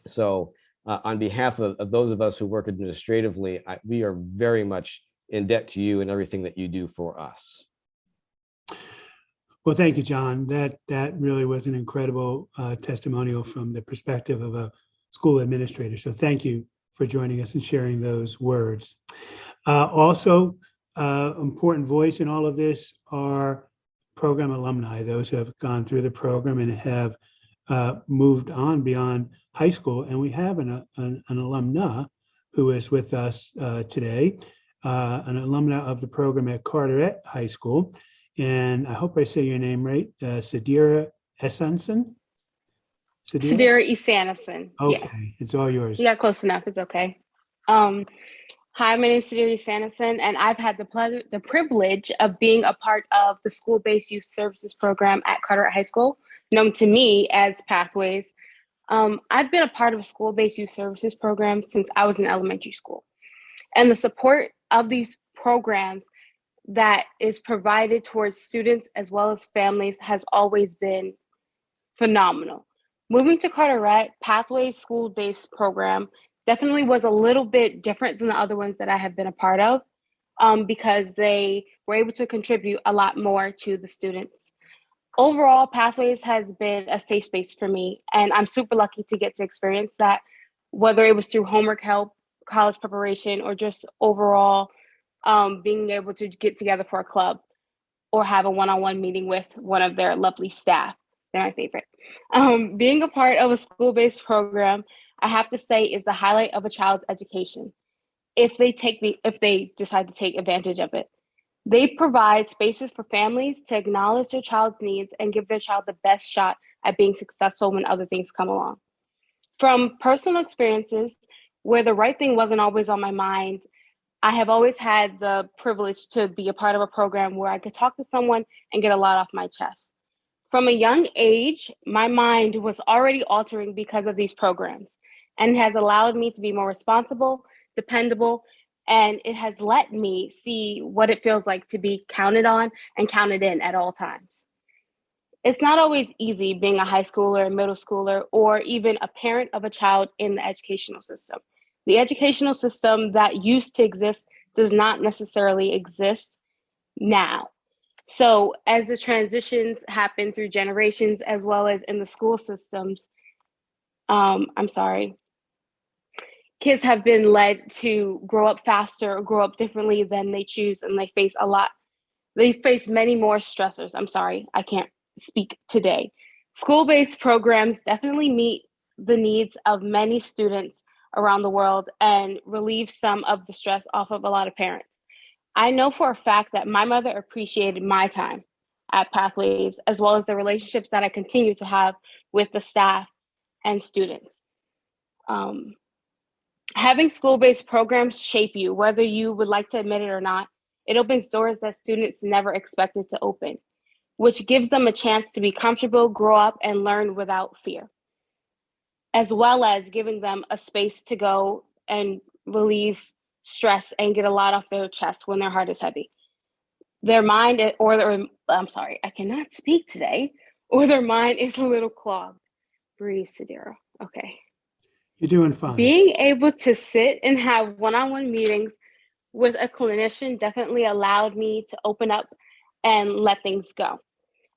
So on behalf of those of us who work administratively, we are very much in debt to you and everything that you do for us. Well, thank you, John. That really was an incredible testimonial from the perspective of a school administrator. So thank you for joining us and sharing those words. Also, important voice in all of this are program alumni, those who have gone through the program and have moved on beyond high school. And we have an alumna who is with us today, an alumna of the program at Carteret High School. And I hope I say your name right, Sadira Esanson? Sadira Esanison. Okay, yes. It's all yours. Yeah, close enough. It's okay. Hi, my name is Sadira Esanison, and I've had the privilege of being a part of the school-based youth services program at Carteret High School, known to me as Pathways. I've been a part of a school-based youth services program since I was in elementary school. And the support of these programs that is provided towards students as well as families has always been phenomenal. Moving to Carteret, Pathways school-based program definitely was a little bit different than the other ones that I have been a part of because they were able to contribute a lot more to the students. Overall, Pathways has been a safe space for me, and I'm super lucky to get to experience that, whether it was through homework help, college preparation, or just overall being able to get together for a club or have a one-on-one meeting with one of their lovely staff. They're my favorite. Being a part of a school-based program, I have to say, is the highlight of a child's education if they decide to take advantage of it. They provide spaces for families to acknowledge their child's needs and give their child the best shot at being successful when other things come along. From personal experiences where the right thing wasn't always on my mind, I have always had the privilege to be a part of a program where I could talk to someone and get a lot off my chest. From a young age, my mind was already altering because of these programs, and it has allowed me to be more responsible, dependable, and it has let me see what it feels like to be counted on and counted in at all times. It's not always easy being a high schooler, middle schooler, or even a parent of a child in the educational system. The educational system that used to exist does not necessarily exist now. So as the transitions happen through generations, as well as in the school systems, kids have been led to grow up faster or grow up differently than they choose, and they face many more stressors. I can't speak today. School-based programs definitely meet the needs of many students around the world and relieve some of the stress off of a lot of parents. I know for a fact that my mother appreciated my time at Pathways, as well as the relationships that I continue to have with the staff and students. Having school-based programs shape you, whether you would like to admit it or not. It opens doors that students never expected to open, which gives them a chance to be comfortable, grow up, and learn without fear, as well as giving them a space to go and relieve stress and get a lot off their chest when their heart is heavy. Their mind, I cannot speak today, or their mind is a little clogged. Breathe, Sadira. Okay. You're doing fine. Being able to sit and have one-on-one meetings with a clinician definitely allowed me to open up and let things go,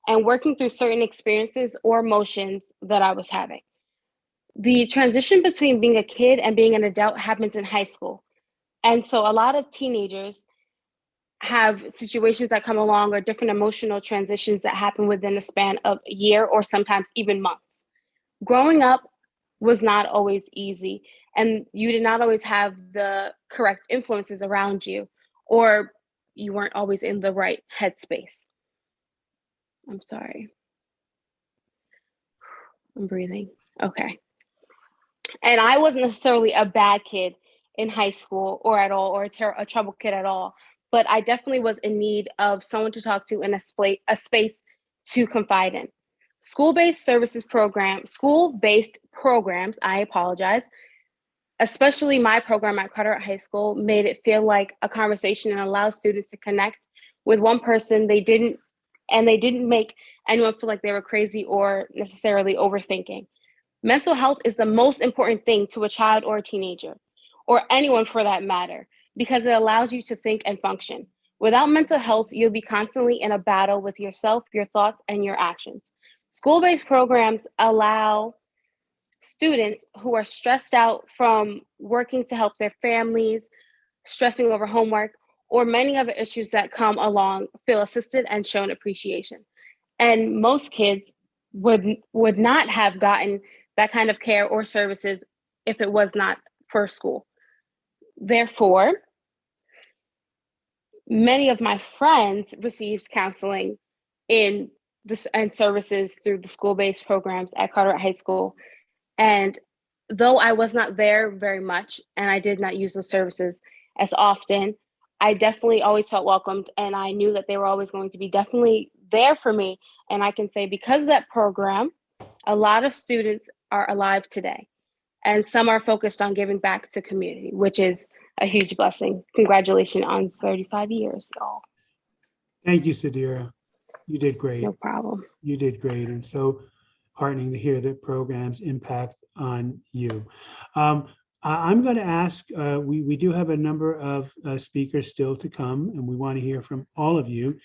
and working through certain experiences or emotions that I was having. The transition between being a kid and being an adult happens in high school. And so a lot of teenagers have situations that come along or different emotional transitions that happen within a span of a year or sometimes even months. Growing up was not always easy, and you did not always have the correct influences around you, or you weren't always in the right headspace. I'm sorry. I'm breathing. Okay. And I wasn't necessarily a bad kid in high school or at all, or a trouble kid at all, but I definitely was in need of someone to talk to and a space to confide in. School-based programs, I apologize, especially my program at Carteret High School, made it feel like a conversation and allowed students to connect with one person. They didn't make anyone feel like they were crazy or necessarily overthinking. Mental health is the most important thing to a child or a teenager, or anyone for that matter, because it allows you to think and function. Without mental health, you'll be constantly in a battle with yourself, your thoughts, and your actions. School-based programs allow students who are stressed out from working to help their families, stressing over homework, or many other issues that come along feel assisted and shown appreciation. And most kids would not have gotten that kind of care or services if it was not for school. Therefore, many of my friends received counseling and services through the school-based programs at Carteret High School. And though I was not there very much and I did not use those services as often, I definitely always felt welcomed, and I knew that they were always going to be definitely there for me. And I can say because of that program, a lot of students are alive today, and some are focused on giving back to community, which is a huge blessing. Congratulations on 35 years, y'all. Thank you, Sadira. You did great. No problem. You did great. And so heartening to hear that programs impact on you. I'm going to ask, we do have a number of speakers still to come, and we want to hear from all of you.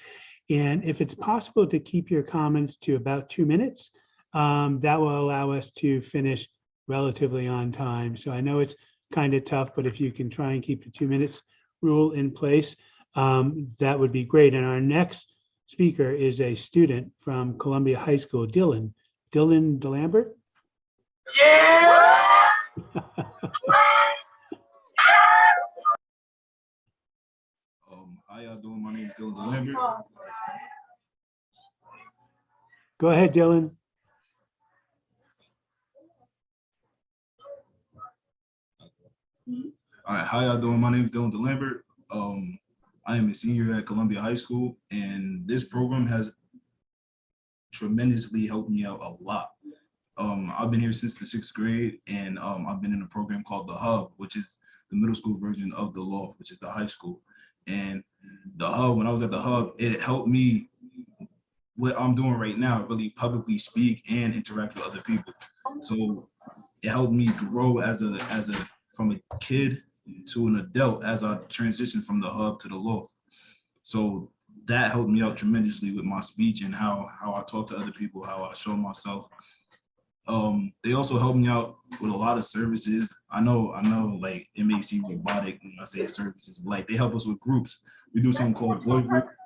And if it's possible to keep your comments to about 2 minutes, that will allow us to finish relatively on time. So I know it's kind of tough, but if you can try and keep the 2 minutes rule in place, that would be great. And our next speaker is a student from Columbia High School, Dylan DeLambert. Yeah! How y'all doing? My name is Dylan Lambert. Go ahead, Dylan. All right, how y'all doing? My name is Dylan Lambert. I am a senior at Columbia High School, and this program has tremendously helped me out a lot. I've been here since the 6th grade, and I've been in a program called the Hub, which is the middle school version of the Loft, which is the high school. And the Hub, when I was at the Hub, it helped me what I'm doing right now, really publicly speak and interact with other people. So it helped me grow from a kid to an adult as I transitioned from the Hub to the Loft. So that helped me out tremendously with my speech and how I talk to other people, how I show myself. They also helped me out with a lot of services. I know, like it may seem robotic when I say services, but like they help us with groups. We do something called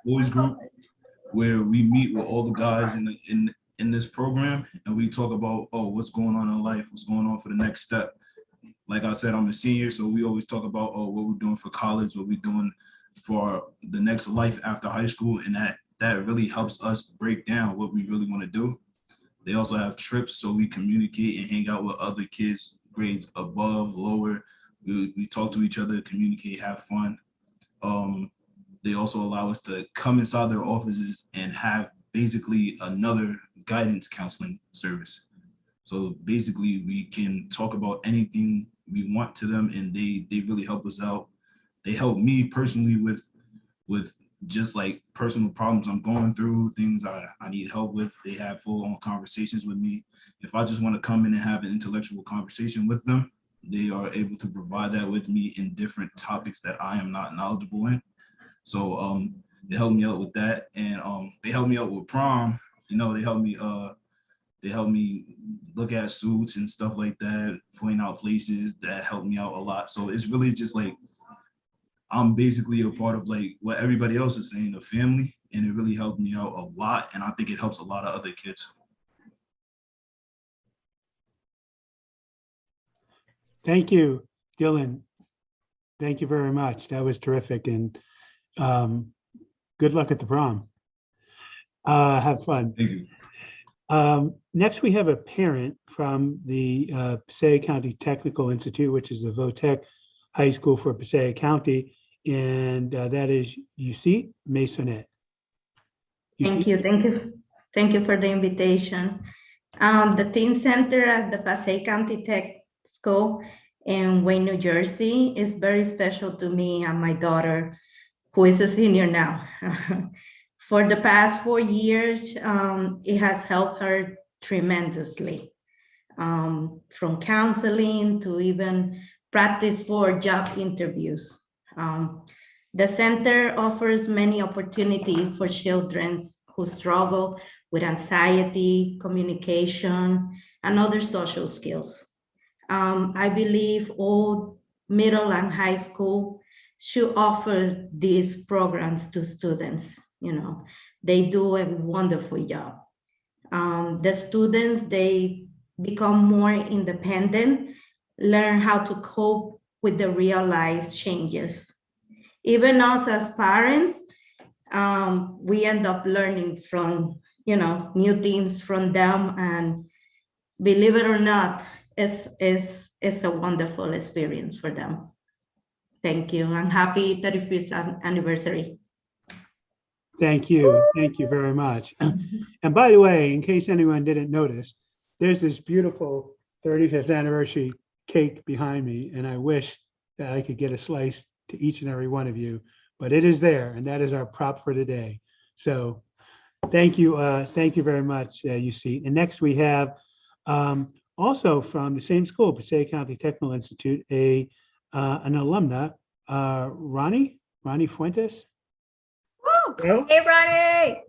boys group, where we meet with all the guys in this program and we talk about, oh, what's going on in life, what's going on for the next step. Like I said, I'm a senior, so we always talk about, oh, what we're doing for college, what we're doing for the next life after high school, and that really helps us break down what we really want to do. They also have trips, so we communicate and hang out with other kids, grades above, lower. We talk to each other, communicate, have fun. They also allow us to come inside their offices and have basically another guidance counseling service. So basically we can talk about anything we want to them, and they really help us out. They help me personally with just like personal problems I'm going through, things I need help with. They have full-on conversations with me. If I just want to come in and have an intellectual conversation with them, they are able to provide that with me in different topics that I am not knowledgeable in. So they helped me out with that, and they helped me out with prom. You know, they helped me look at suits and stuff like that, point out places that helped me out a lot. So it's really just like I'm basically a part of like what everybody else is saying, a family, and it really helped me out a lot. And I think it helps a lot of other kids. Thank you, Dylan. Thank you very much. That was terrific. And good luck at the prom. Have fun. Thank you. Next, we have a parent from the Passaic County Technical Institute, which is the VOTEC High School for Passaic County, and that is Yusit Masonet. Thank you for the invitation. The Teen Center at the Passaic County Tech School in Wayne, New Jersey is very special to me and my daughter, who is a senior now. For the past 4 years, it has helped her tremendously, from counseling to even practice for job interviews. The center offers many opportunities for children who struggle with anxiety, communication, and other social skills. I believe all middle and high school should offer these programs to students. You know, they do a wonderful job. The students, they become more independent, learn how to cope with the real life changes. Even us as parents, we end up learning from, new things from them, and believe it or not, it's a wonderful experience for them. Thank you, and happy 35th anniversary. Thank you. Thank you very much. And by the way, in case anyone didn't notice, there's this beautiful 35th anniversary cake behind me, and I wish that I could get a slice to each and every one of you, but it is there, and that is our prop for today. So thank you very much, Yusit. And next we have also from the same school, Passaic County Technical Institute, an alumna, Ronnie Fuentes. Hello? Hey, Ronnie.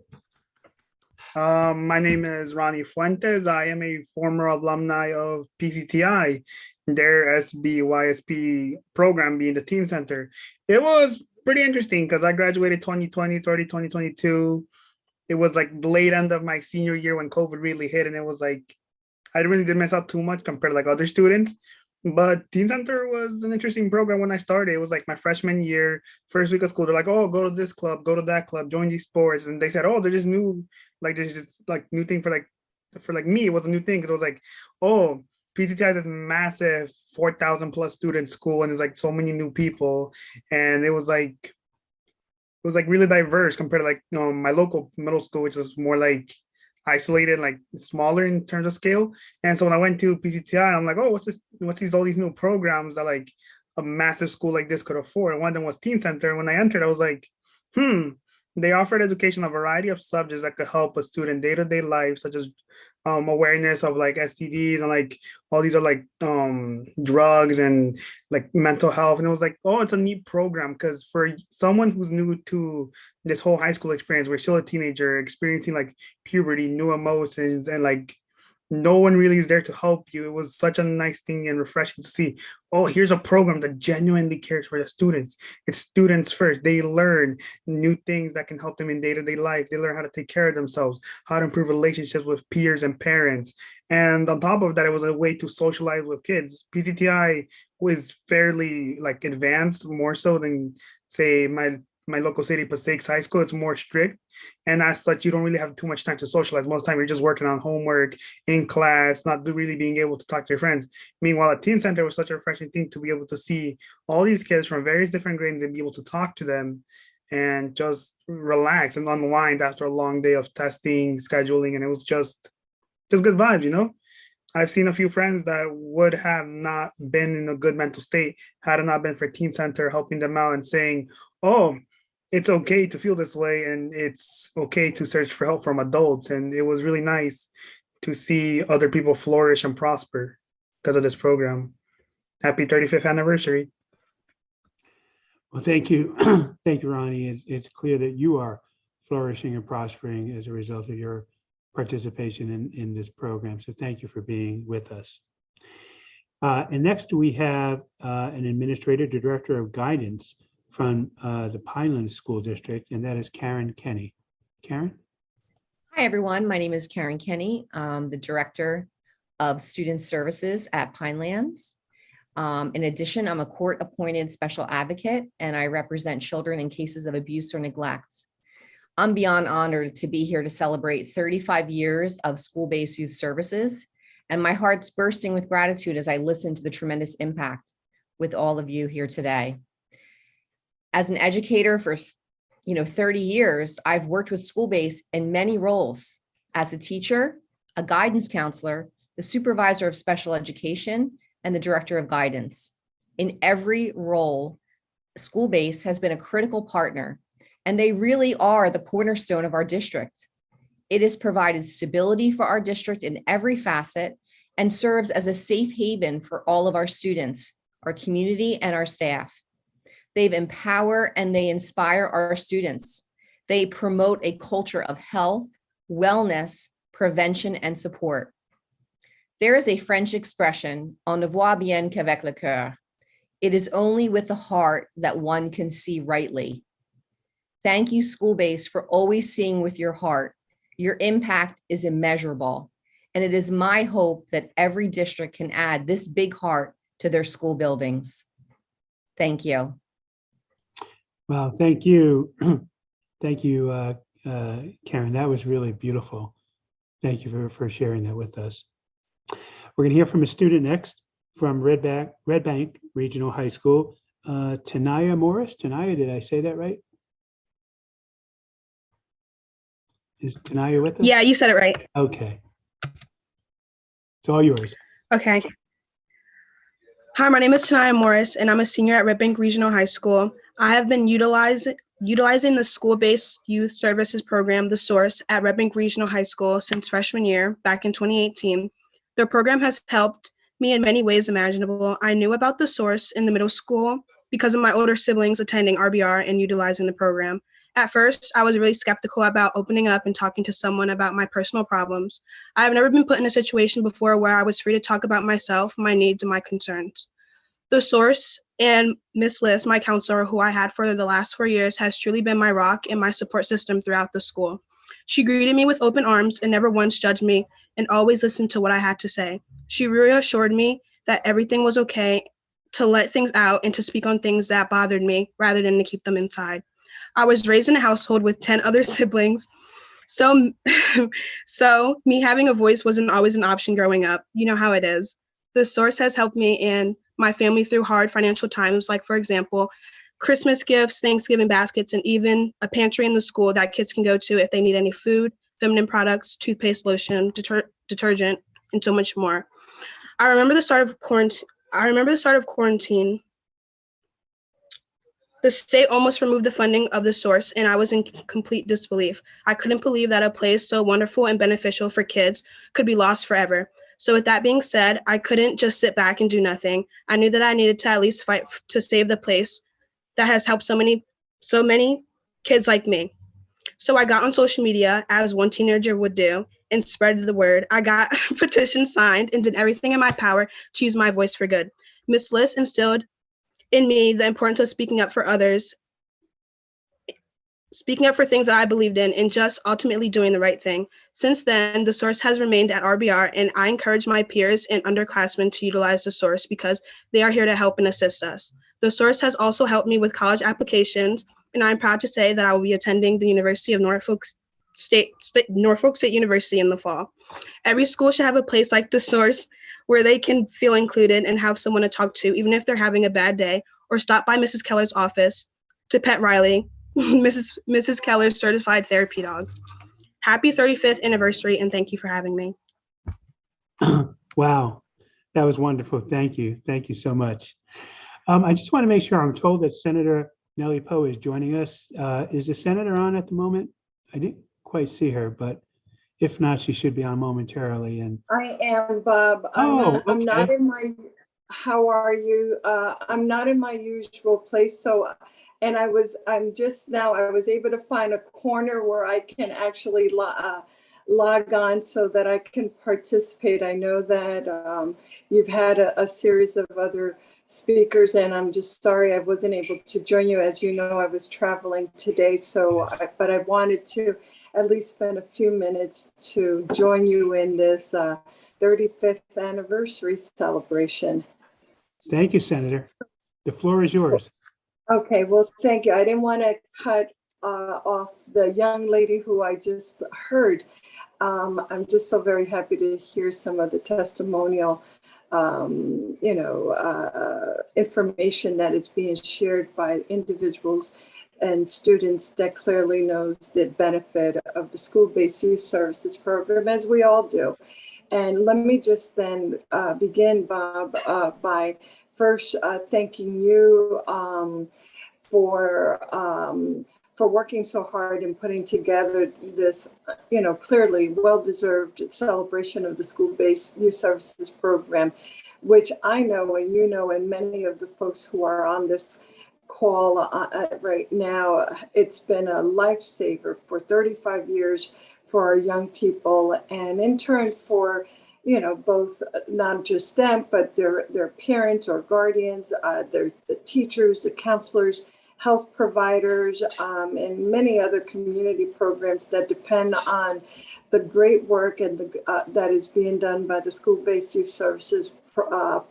My name is Ronnie Fuentes. I am a former alumni of PCTI, their SBYSP program being the Teen Center. It was pretty interesting because I graduated 2020, 2022. It was like the late end of my senior year when COVID really hit, and it was like, I really didn't miss out too much compared to like other students. But Teen Center was an interesting program when I started. It was like my freshman year, first week of school. They're like, oh, go to this club, go to that club, join these sports. And they said, oh, they're just new, like there's just like new thing for like me, it was a new thing because it was like, oh, PCTI is this massive 4,000 plus student school and there's like so many new people. And it was like really diverse compared to like my local middle school, which was more like isolated, like smaller in terms of scale. And so when I went to PCTI, I'm like, oh, what's this? What's these all these new programs that like a massive school like this could afford? And one of them was Teen Center. And when I entered, I was like, they offered education a variety of subjects that could help a student day-to-day life, such as awareness of like STDs and like all these are like drugs and like mental health. And it was like, oh, it's a neat program because for someone who's new to this whole high school experience, we're still a teenager experiencing like puberty, new emotions, and like no one really is there to help you. It was such a nice thing and refreshing to see, oh, here's a program that genuinely cares for the students. It's students first. They learn new things that can help them in day-to-day life. They learn how to take care of themselves, how to improve relationships with peers and parents. And on top of that, it was a way to socialize with kids. PCTI was fairly like advanced, more so than say my local city, Passaic High School. It's more strict. And as such, you don't really have too much time to socialize. Most of the time, you're just working on homework in class, not really being able to talk to your friends. Meanwhile, at Teen Center was such a refreshing thing to be able to see all these kids from various different grades and be able to talk to them and just relax and unwind after a long day of testing, scheduling. And it was just good vibes, you know? I've seen a few friends that would have not been in a good mental state had it not been for Teen Center helping them out and saying, oh, it's okay to feel this way and it's okay to search for help from adults. And it was really nice to see other people flourish and prosper because of this program. Happy 35th anniversary. Well, thank you. Thank you, Ronnie. It's clear that you are flourishing and prospering as a result of your participation in this program. So thank you for being with us. And next we have an administrator, director of guidance from the Pinelands School District, and that is Karen Kenny. Karen? Hi, everyone. My name is Karen Kenny. I'm the Director of Student Services at Pinelands. In addition, I'm a court-appointed special advocate, and I represent children in cases of abuse or neglect. I'm beyond honored to be here to celebrate 35 years of school-based youth services, and my heart's bursting with gratitude as I listen to the tremendous impact with all of you here today. As an educator for 30 years, I've worked with school-based in many roles as a teacher, a guidance counselor, the supervisor of special education, and the director of guidance. In every role, school-based has been a critical partner, and they really are the cornerstone of our district. It has provided stability for our district in every facet and serves as a safe haven for all of our students, our community, and our staff. They empower and they inspire our students. They promote a culture of health, wellness, prevention, and support. There is a French expression, on ne voit bien qu'avec le cœur. It is only with the heart that one can see rightly. Thank you, school-based, for always seeing with your heart. Your impact is immeasurable, and it is my hope that every district can add this big heart to their school buildings. Thank you. Well, thank you. Thank you, Karen. That was really beautiful. Thank you for sharing that with us. We're going to hear from a student next from Red Bank Regional High School, Tanaya Morris. Tanaya, did I say that right? Is Tanaya with us? Yeah, you said it right. Okay. It's all yours. Okay. Hi, my name is Tanaya Morris, and I'm a senior at Red Bank Regional High School. I have been utilizing the school-based youth services program, The Source, at Red Bank Regional High School since freshman year, back in 2018. The program has helped me in many ways imaginable. I knew about The Source in the middle school because of my older siblings attending RBR and utilizing the program. At first, I was really skeptical about opening up and talking to someone about my personal problems. I have never been put in a situation before where I was free to talk about myself, my needs, and my concerns. The Source and Miss Liz, my counselor, who I had for the last 4 years, has truly been my rock and my support system throughout the school. She greeted me with open arms and never once judged me and always listened to what I had to say. She reassured me that everything was okay, to let things out and to speak on things that bothered me rather than to keep them inside. I was raised in a household with 10 other siblings, so so me having a voice wasn't always an option growing up. You know how it is. The source has helped me and my family through hard financial times, like for example, Christmas gifts, Thanksgiving baskets, and even a pantry in the school that kids can go to if they need any food, feminine products, toothpaste, lotion, detergent, and so much more. I remember the start of quarantine. The state almost removed the funding of the source, and I was in complete disbelief. I couldn't believe that a place so wonderful and beneficial for kids could be lost forever. So with that being said, I couldn't just sit back and do nothing. I knew that I needed to at least fight to save the place that has helped so many kids like me. So I got on social media, as one teenager would do, and spread the word. I got petitions signed and did everything in my power to use my voice for good. Miss Liz instilled in me the importance of speaking up for others, speaking up for things that I believed in, and just ultimately doing the right thing. Since then, the source has remained at RBR, and I encourage my peers and underclassmen to utilize the source because they are here to help and assist us. The source has also helped me with college applications, and I'm proud to say that I will be attending the University of Norfolk State University in the fall. Every school should have a place like the source where they can feel included and have someone to talk to, even if they're having a bad day, or stop by Mrs. Keller's office to pet Riley, Mrs. Keller's certified therapy dog. Happy 35th anniversary, and thank you for having me. Wow, that was wonderful. Thank you. Thank you so much. I just want to make sure I'm told that Senator Nellie Poe is joining us. Is the senator on at the moment? I didn't quite see her, but if not, she should be on momentarily. And I am, Bob. I'm not in my, how are you? I'm not in my usual place. So, and I was able to find a corner where I can actually log on so that I can participate. I know that you've had a series of other speakers, and I'm just sorry I wasn't able to join you. As you know, I was traveling today, but I wanted to at least spend a few minutes to join you in this 35th anniversary celebration. thank you, Senator. The floor is yours. Okay, well, thank you. I didn't want to cut off the young lady who I just heard. I'm just so very happy to hear some of the testimonial information that is being shared by individuals and students that clearly knows the benefit of the school-based youth services program, as we all do. And let me just then begin, Bob, by first thanking you for working so hard and putting together this, clearly well-deserved celebration of the school-based youth services program, which I know and you know, and many of the folks who are on this call right now, it's been a lifesaver for 35 years for our young people, and in turn for both not just them, but their parents or guardians, the teachers, the counselors, health providers, and many other community programs that depend on the great work and that is being done by the school-based youth services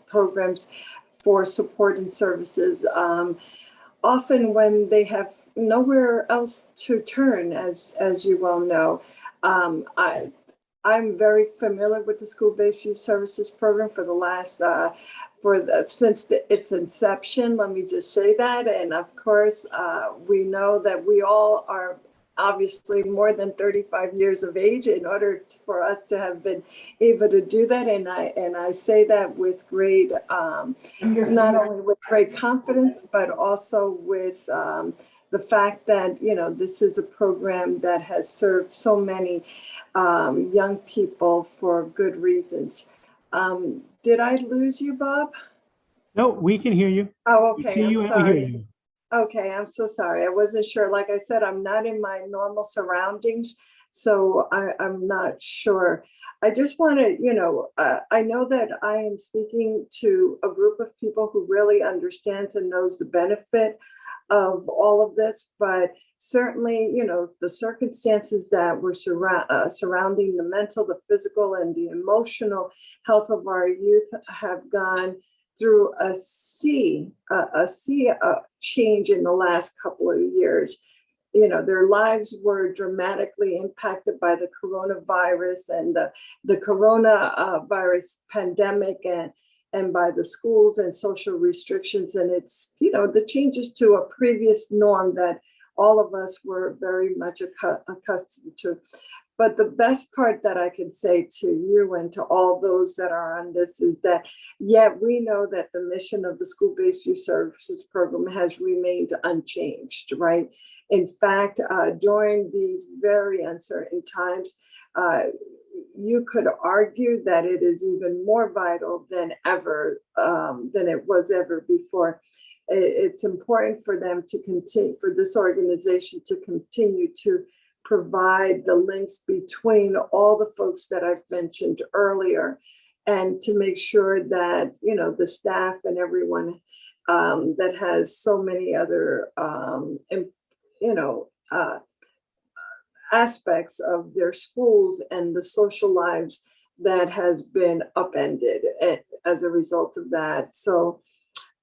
programs for support and services. Often when they have nowhere else to turn, as you well know. I'm very familiar with the school-based youth services program for the last, since its inception, let me just say that. And of course, we know that we all are obviously more than 35 years of age in order for us to have been able to do that. And I say that with great, not only with great confidence, but also with the fact that, this is a program that has served so many young people for good reasons. Did I lose you, Bob? No, we can hear you. Oh, We okay. see you I'm and we hear sorry. you. Okay, I'm so sorry. I wasn't sure. Like I said, I'm not in my normal surroundings, so I'm not sure. I just want to, I know that I am speaking to a group of people who really understands and knows the benefit of all of this, but certainly, the circumstances that were surrounding the mental, the physical, and the emotional health of our youth have gone through a sea change in the last couple of years. Their lives were dramatically impacted by the coronavirus and the coronavirus pandemic and by the schools and social restrictions. And it's, the changes to a previous norm that all of us were very much accustomed to. But the best part that I can say to you and to all those that are on this is that, we know that the mission of the School-Based Youth Services Program has remained unchanged, right? In fact, during these very uncertain times, you could argue that it is even more vital than ever, than it was ever before. It's important for them to continue, for this organization to continue to provide the links between all the folks that I've mentioned earlier, and to make sure that, the staff and everyone that has so many other, aspects of their schools and the social lives that has been upended as a result of that. So,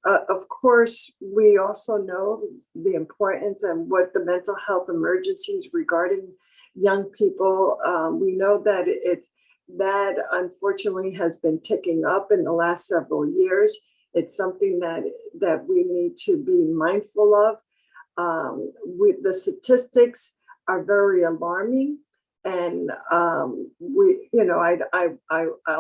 of course, we also know the importance and what the mental health emergencies regarding young people. We know that that unfortunately has been ticking up in the last several years. It's something that we need to be mindful of. The statistics are very alarming, and I'll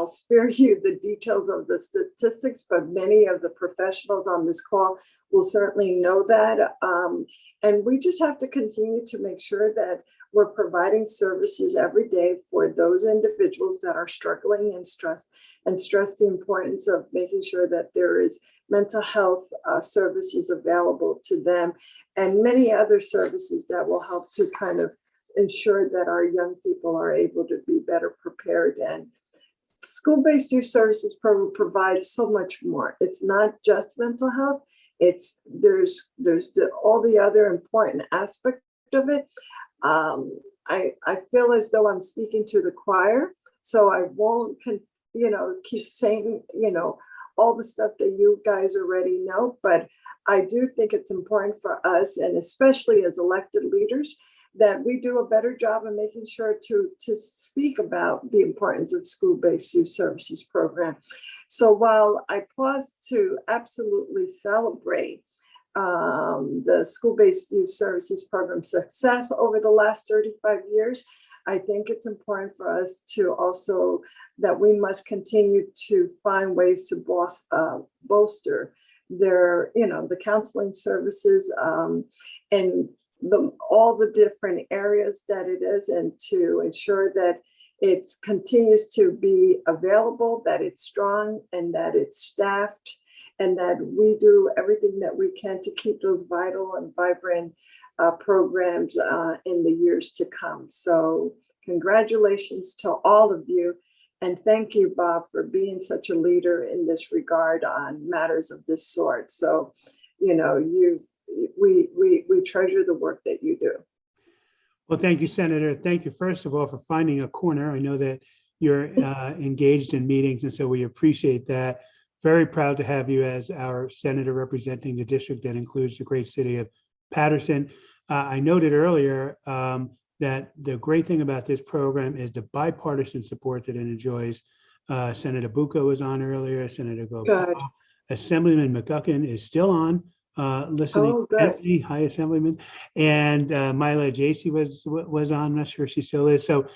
spare you the details of the statistics, but many of the professionals on this call will certainly know that. And we just have to continue to make sure that we're providing services every day for those individuals that are struggling and stress the importance of making sure that there is mental health services available to them, and many other services that will help to kind of ensure that our young people are able to be better prepared. And School-Based Youth Services Program provides so much more. It's not just mental health. There's all the other important aspect of it. I feel as though I'm speaking to the choir, so I won't keep saying all the stuff that you guys already know, but I do think it's important for us, and especially as elected leaders, that we do a better job of making sure to speak about the importance of School-Based Youth Services Program. So while I pause to absolutely celebrate the School-Based Youth Services Program success over the last 35 years, I think it's important for us to also, that we must continue to find ways to bolster their, the counseling services and all the different areas that it is, and to ensure that it continues to be available, that it's strong, and that it's staffed, and that we do everything that we can to keep those vital and vibrant programs in the years to come. So congratulations to all of you. And thank you, Bob, for being such a leader in this regard on matters of this sort. So, we treasure the work that you do. Well, thank you, Senator. Thank you, first of all, for finding a corner. I know that you're engaged in meetings, and so we appreciate that. Very proud to have you as our senator representing the district that includes the great city of Paterson. I noted earlier that the great thing about this program is the bipartisan support that it enjoys. Senator Bucco was on earlier, Senator Gopal. Assemblyman McGuckin is still on listening. Oh, good. Hi, Assemblyman. And Myla Jacey was on, I'm not sure if she still is. So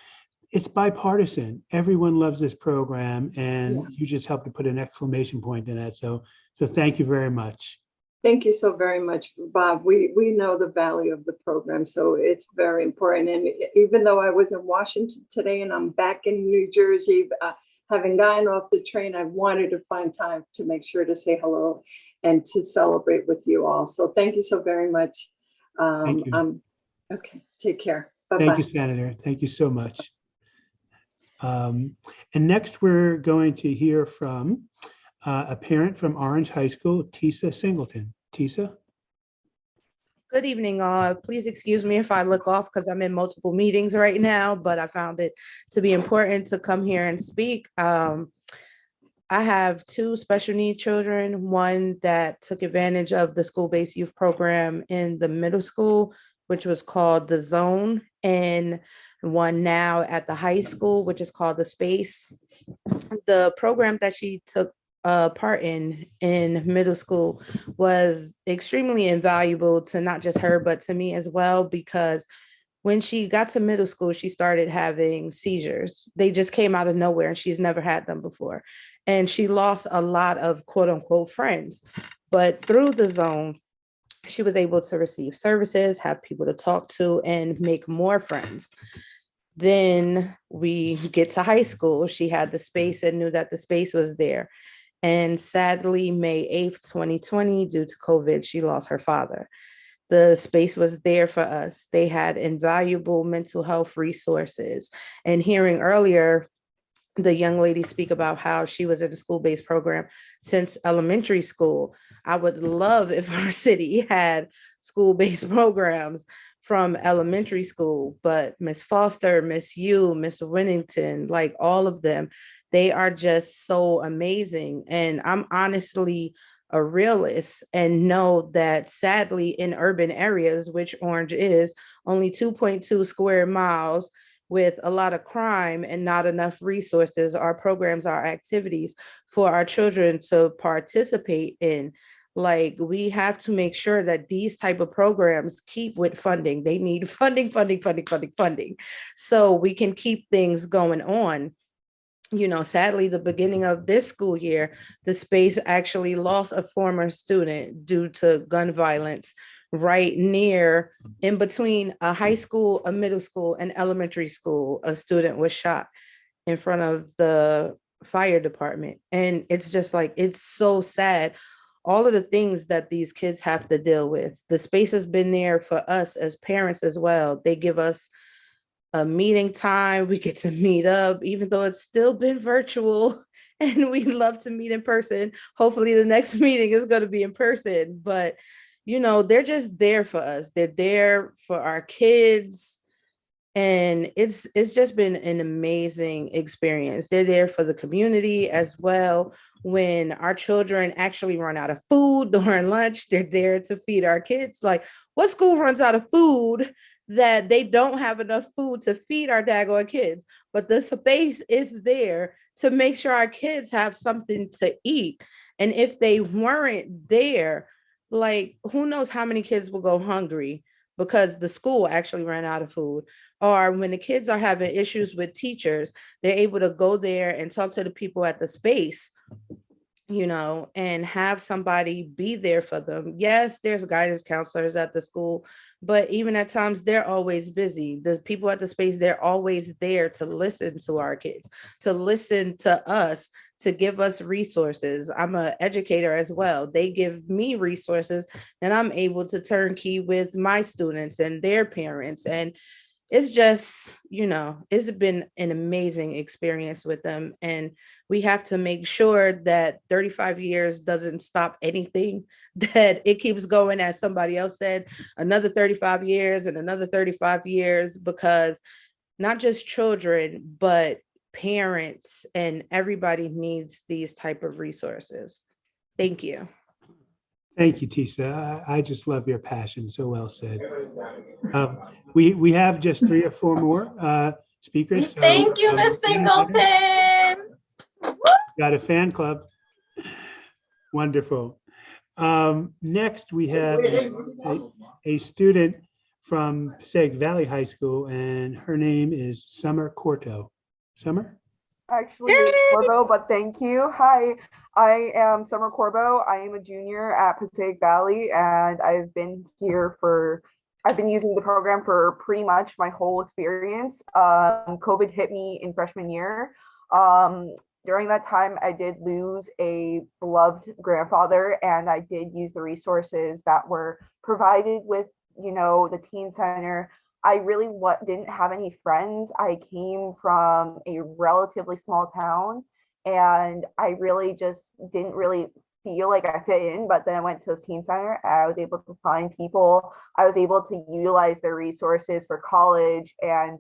it's bipartisan. Everyone loves this program, and you just helped to put an exclamation point in that. So thank you very much. Thank you so very much, Bob. We know the value of the program, so it's very important. And even though I was in Washington today and I'm back in New Jersey, having gotten off the train, I wanted to find time to make sure to say hello and to celebrate with you all. So thank you so very much. Thank you. Okay, take care. Bye-bye. Thank you, Senator. Thank you so much. And next, we're going to hear from a parent from Orange High School, Tisa Singleton. Tisa? Good evening, all. Please excuse me if I look off because I'm in multiple meetings right now, but I found it to be important to come here and speak. I have two special need children, one that took advantage of the school-based youth program in the middle school, which was called the Zone, and one now at the high school, which is called the Space. The program that she took part in middle school was extremely invaluable to not just her, but to me as well, because when she got to middle school, she started having seizures. They just came out of nowhere and she's never had them before. And she lost a lot of quote unquote friends. But through the Zone, she was able to receive services, have people to talk to, and make more friends. Then we get to high school. She had the Space and knew that the Space was there. And sadly, May 8th, 2020, due to COVID, she lost her father. The Space was there for us. They had invaluable mental health resources. And hearing earlier, the young lady speak about how she was in a school-based program since elementary school. I would love if our city had school-based programs from elementary school, but Miss Foster, Miss Yu, Miss Winnington, like all of them, they are just so amazing. And I'm honestly a realist and know that sadly in urban areas, which Orange is, only 2.2 square miles, with a lot of crime and not enough resources, our programs, our activities for our children to participate in. Like, we have to make sure that these type of programs keep with funding. They need funding, so we can keep things going on. You know, sadly, the beginning of this school year, the Space actually lost a former student due to gun violence right near, in between a high school, a middle school, and elementary school. A student was shot in front of the fire department. And it's just like, it's so sad. All of the things that these kids have to deal with. The Space has been there for us as parents as well. They give us a meeting time. We get to meet up, even though it's still been virtual and we love to meet in person. Hopefully the next meeting is going to be in person, but you know, they're just there for us. They're there for our kids. And it's just been an amazing experience. They're there for the community as well. When our children actually run out of food during lunch, they're there to feed our kids. Like, what school runs out of food that they don't have enough food to feed our daggone kids? But the Space is there to make sure our kids have something to eat. And if they weren't there, like, who knows how many kids will go hungry because the school actually ran out of food. Or when the kids are having issues with teachers, they're able to go there and talk to the people at the Space, you know, and have somebody be there for them. Yes, there's guidance counselors at the school, but even at times they're always busy. The people at the Space, they're always there to listen to our kids, to listen to us, to give us resources. I'm an educator as well. They give me resources and I'm able to turnkey with my students and their parents. And it's just, you know, it's been an amazing experience with them. And we have to make sure that 35 years doesn't stop anything, that it keeps going, as somebody else said, another 35 years and another 35 years, because not just children, but parents and everybody needs these type of resources. Thank you. Thank you, Tisa. I just love your passion. So well said. We have just 3 or 4 more speakers. So, Thank you, Miss Singleton. got a fan club. Wonderful. Next, we have a student from Passaic Valley High School, and her name is Summer Corto. Summer? Actually, Corbo, but thank you. Hi, I am Summer Corbo. I am a junior at Passaic Valley, and I've been using the program for pretty much my whole experience. COVID hit me in freshman year. During that time, I did lose a beloved grandfather, and I did use the resources that were provided with, you know, the teen center. I really didn't have any friends. I came from a relatively small town, and I really just didn't really feel like I fit in, but then I went to the teen center and I was able to find people. I was able to utilize their resources for college, and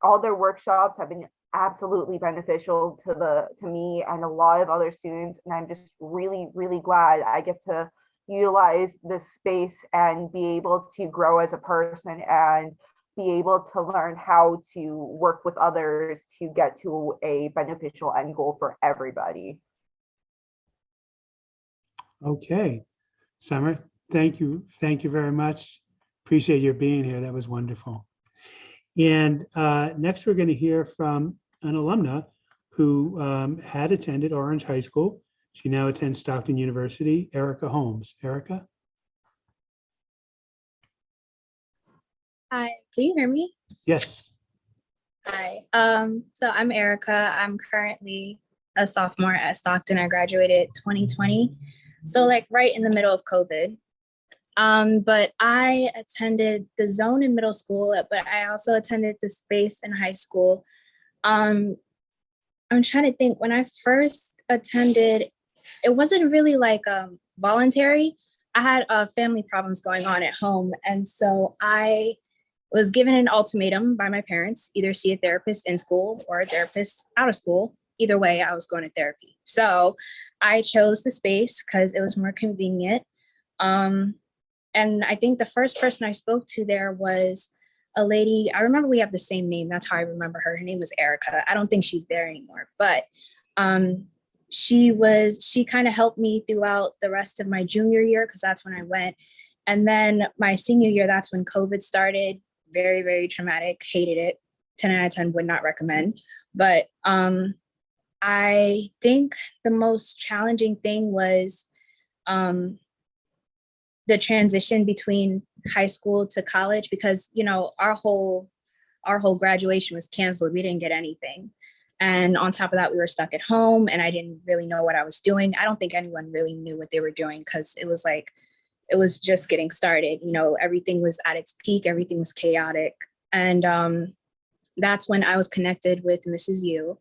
all their workshops have been absolutely beneficial to me and a lot of other students. And I'm just really, really glad I get to utilize this space and be able to grow as a person and be able to learn how to work with others to get to a beneficial end goal for everybody. Okay, Summer, thank you. Thank you very much. Appreciate your being here. That was wonderful. And next, we're going to hear from an alumna who had attended Orange High School. She now attends Stockton University, Erica Holmes. Erica? Hi, can you hear me? Yes. Hi. So I'm Erica. I'm currently a sophomore at Stockton. I graduated 2020. So like right in the middle of COVID. But I attended the zone in middle school, but I also attended the space in high school. I'm trying to think, when I first attended, it wasn't really like voluntary. I had family problems going on at home. And so I was given an ultimatum by my parents, either see a therapist in school or a therapist out of school. Either way, I was going to therapy. So I chose the space because it was more convenient. And I think the first person I spoke to there was a lady. I remember we have the same name. That's how I remember her. Her name was Erica. I don't think she's there anymore, but she kind of helped me throughout the rest of my junior year, because that's when I went. And then my senior year, that's when COVID started. Very, very traumatic. Hated it. 10 out of 10 would not recommend. But I think the most challenging thing was the transition between high school to college, because, you know, our whole graduation was canceled. We didn't get anything. And on top of that, we were stuck at home and I didn't really know what I was doing. I don't think anyone really knew what they were doing, because it was just getting started. You know, everything was at its peak. Everything was chaotic. And that's when I was connected with Mrs. Yu.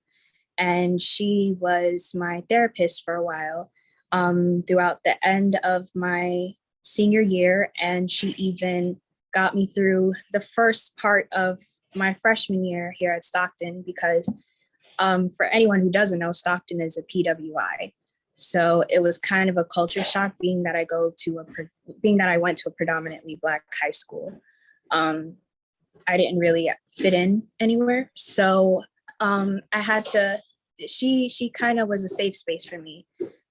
And she was my therapist for a while throughout the end of my senior year. And she even got me through the first part of my freshman year here at Stockton, because for anyone who doesn't know, Stockton is a PWI. So it was kind of a culture shock being that I went to a predominantly Black high school. I didn't really fit in anywhere. So I had to, she kind of was a safe space for me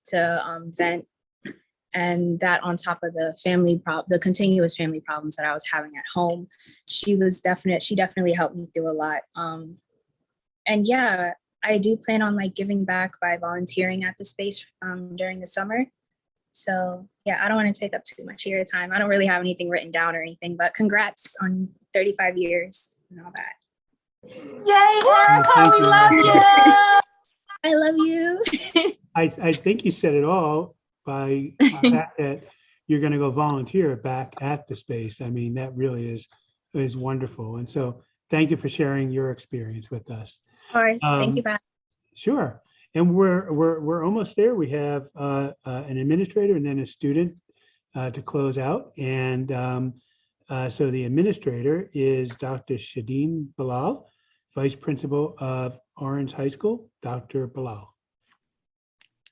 to vent. And that on top of the continuous family problems that I was having at home, she definitely helped me through a lot. And yeah, I do plan on like giving back by volunteering at the space during the summer. So yeah, I don't want to take up too much of your time. I don't really have anything written down or anything, but congrats on 35 years and all that. Yay, Erica, we love you. I love you. I think you said it all by the fact that you're going to go volunteer back at the space. I mean, that really is wonderful. And so thank you for sharing your experience with us. Of course. Thank you, Pat. Sure. And we're almost there. We have an administrator and then a student to close out. And so the administrator is Dr. Shadeen Bilal, Vice Principal of Orange High School. Dr. Bilal.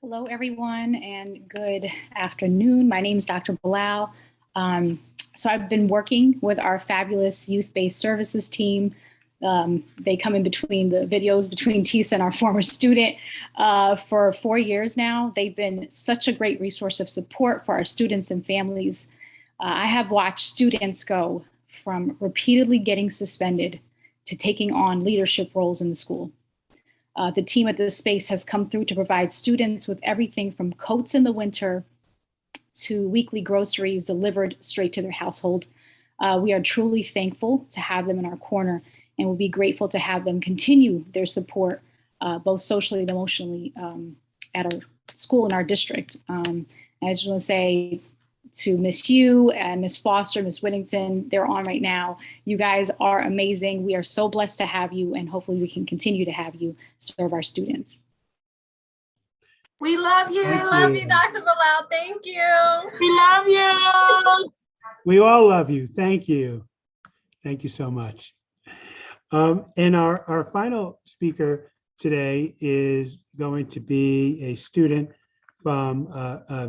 Hello, everyone, and good afternoon. My name is Dr. Bilal. So I've been working with our fabulous youth-based services team. They come in between the videos between TISA and our former student for 4 years now. They've been such a great resource of support for our students and families. I have watched students go from repeatedly getting suspended to taking on leadership roles in the school. The team at this space has come through to provide students with everything from coats in the winter to weekly groceries delivered straight to their household. We are truly thankful to have them in our corner, and we'll be grateful to have them continue their support, both socially and emotionally, at our school and our district. I just want to say to Miss Yu and Miss Foster, Miss Whittington, they're on right now. You guys are amazing. We are so blessed to have you, and hopefully we can continue to have you serve our students. We love you. Thank We love you. you, Dr. Bilal. Thank you. We love you. We all love you. Thank you. Thank you so much. And our final speaker today is going to be a student from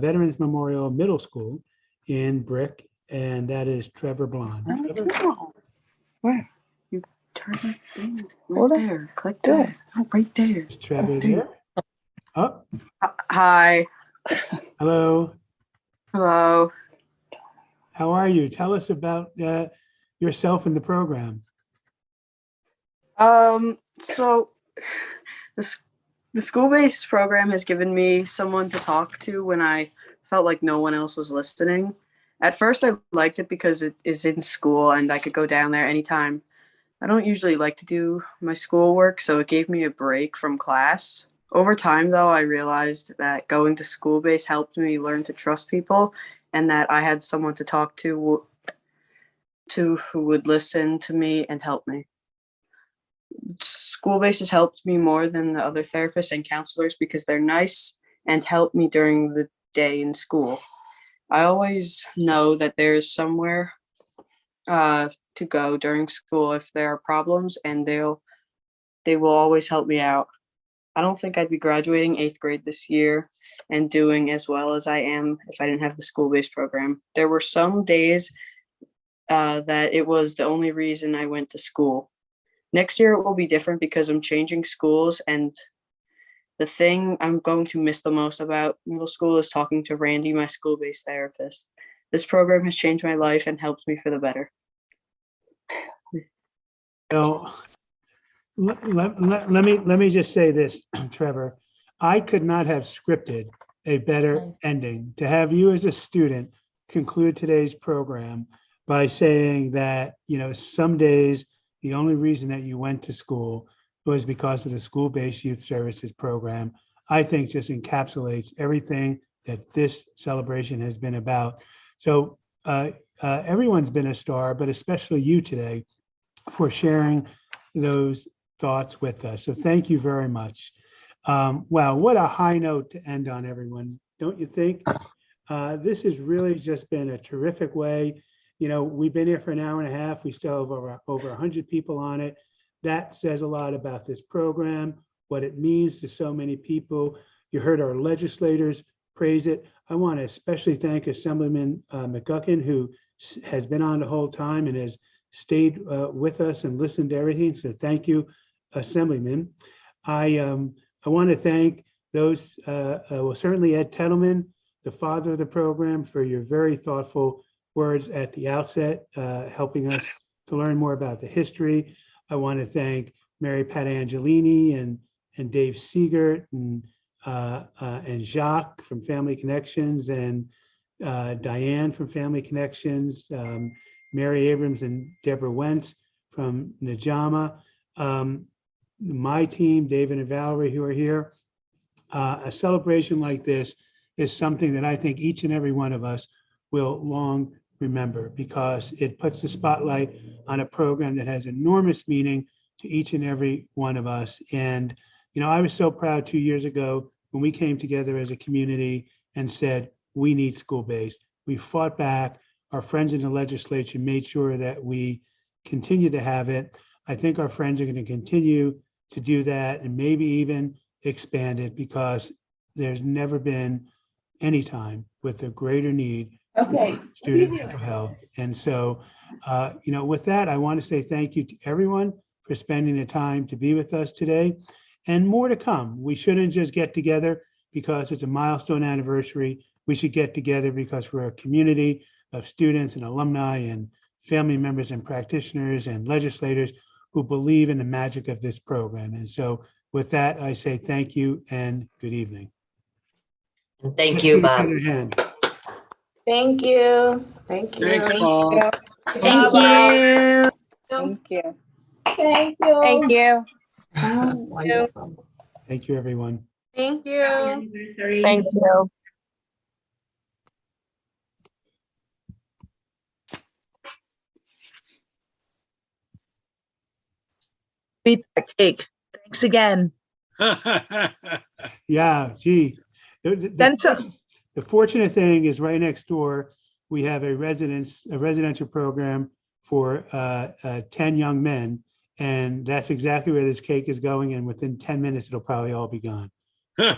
Veterans Memorial Middle School in Brick, and that is Trevor Blond. Where? You turn it thing Hold right on. there. Click that. Oh, right there. Is Trevor there? Oh, Hi. hello. Hello. How are you? Tell us about yourself and the program. So the school-based program has given me someone to talk to when I felt like no one else was listening. At first, I liked it because it is in school and I could go down there anytime. I don't usually like to do my schoolwork, so it gave me a break from class. Over time, though, I realized that going to school-based helped me learn to trust people and that I had someone to talk to who would listen to me and help me. School-based has helped me more than the other therapists and counselors because they're nice and help me during the day in school. I always know that there's somewhere to go during school if there are problems, and they will always help me out. I don't think I'd be graduating 8th grade this year and doing as well as I am if I didn't have the school-based program. There were some days that it was the only reason I went to school. Next year it will be different because I'm changing schools, and the thing I'm going to miss the most about middle school is talking to Randy, my school-based therapist. This program has changed my life and helped me for the better. So let me just say this, Trevor. I could not have scripted a better ending to have you as a student conclude today's program by saying that, you know, some days the only reason that you went to school was because of the school-based youth services program. I think just encapsulates everything that this celebration has been about. So everyone's been a star, but especially you today for sharing those thoughts with us. So thank you very much. Wow, what a high note to end on, everyone. Don't you think? This has really just been a terrific way. You know, we've been here for an hour and a half. We still have over 100 people on it. That says a lot about this program, what it means to so many people. You heard our legislators praise it. I want to especially thank Assemblyman McGuckin, who has been on the whole time and has stayed with us and listened to everything. So thank you, Assemblyman. I want to thank those, well, certainly Ed Tettleman, the father of the program, for your very thoughtful words at the outset, helping us to learn more about the history. I want to thank Mary Pat Angelini and Dave Siegert and Jacques from Family Connections and Diane from Family Connections, Mary Abrams and Deborah Wentz from Najama, my team, David and Valerie, who are here. A celebration like this is something that I think each and every one of us will long remember, because it puts the spotlight on a program that has enormous meaning to each and every one of us. And, you know, I was so proud 2 years ago when we came together as a community and said, we need school-based. We fought back. Our friends in the legislature made sure that we continue to have it. I think our friends are going to continue to do that and maybe even expand it, because there's never been any time with a greater need for student mental health. And so, you know, with that, I want to say thank you to everyone for spending the time to be with us today, and more to come. We shouldn't just get together because it's a milestone anniversary. We should get together because we're a community of students and alumni and family members and practitioners and legislators who believe in the magic of this program. And so with that, I say thank you and good evening. Thank Let's you, give each Bob. other a hand. Thank you. Thank you. Thanks, Bob. Thank you. Thank you. Thank you. Thank you. Wonderful. Thank you, everyone. Thank you. Thank you. Beat the cake. Thanks again. Yeah, gee, The fortunate thing is right next door, we have a residential program for 10 young men. And that's exactly where this cake is going. And within 10 minutes, it'll probably all be gone.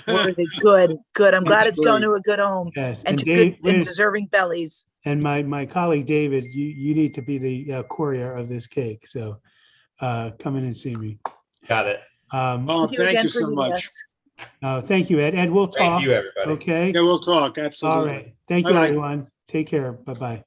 Worthy. Good, good. I'm glad That's it's going great. to a good home Yes. and to Dave, good and deserving bellies. and my colleague, David, you need to be the courier of this cake. So come in and see me. Got it. Thank you again for leading us. Thank you, Ed. Ed, we'll talk. Thank you, everybody. Okay. Yeah, we'll talk. Absolutely. All right. Thank you, Bye-bye. everyone. Take care. Bye-bye.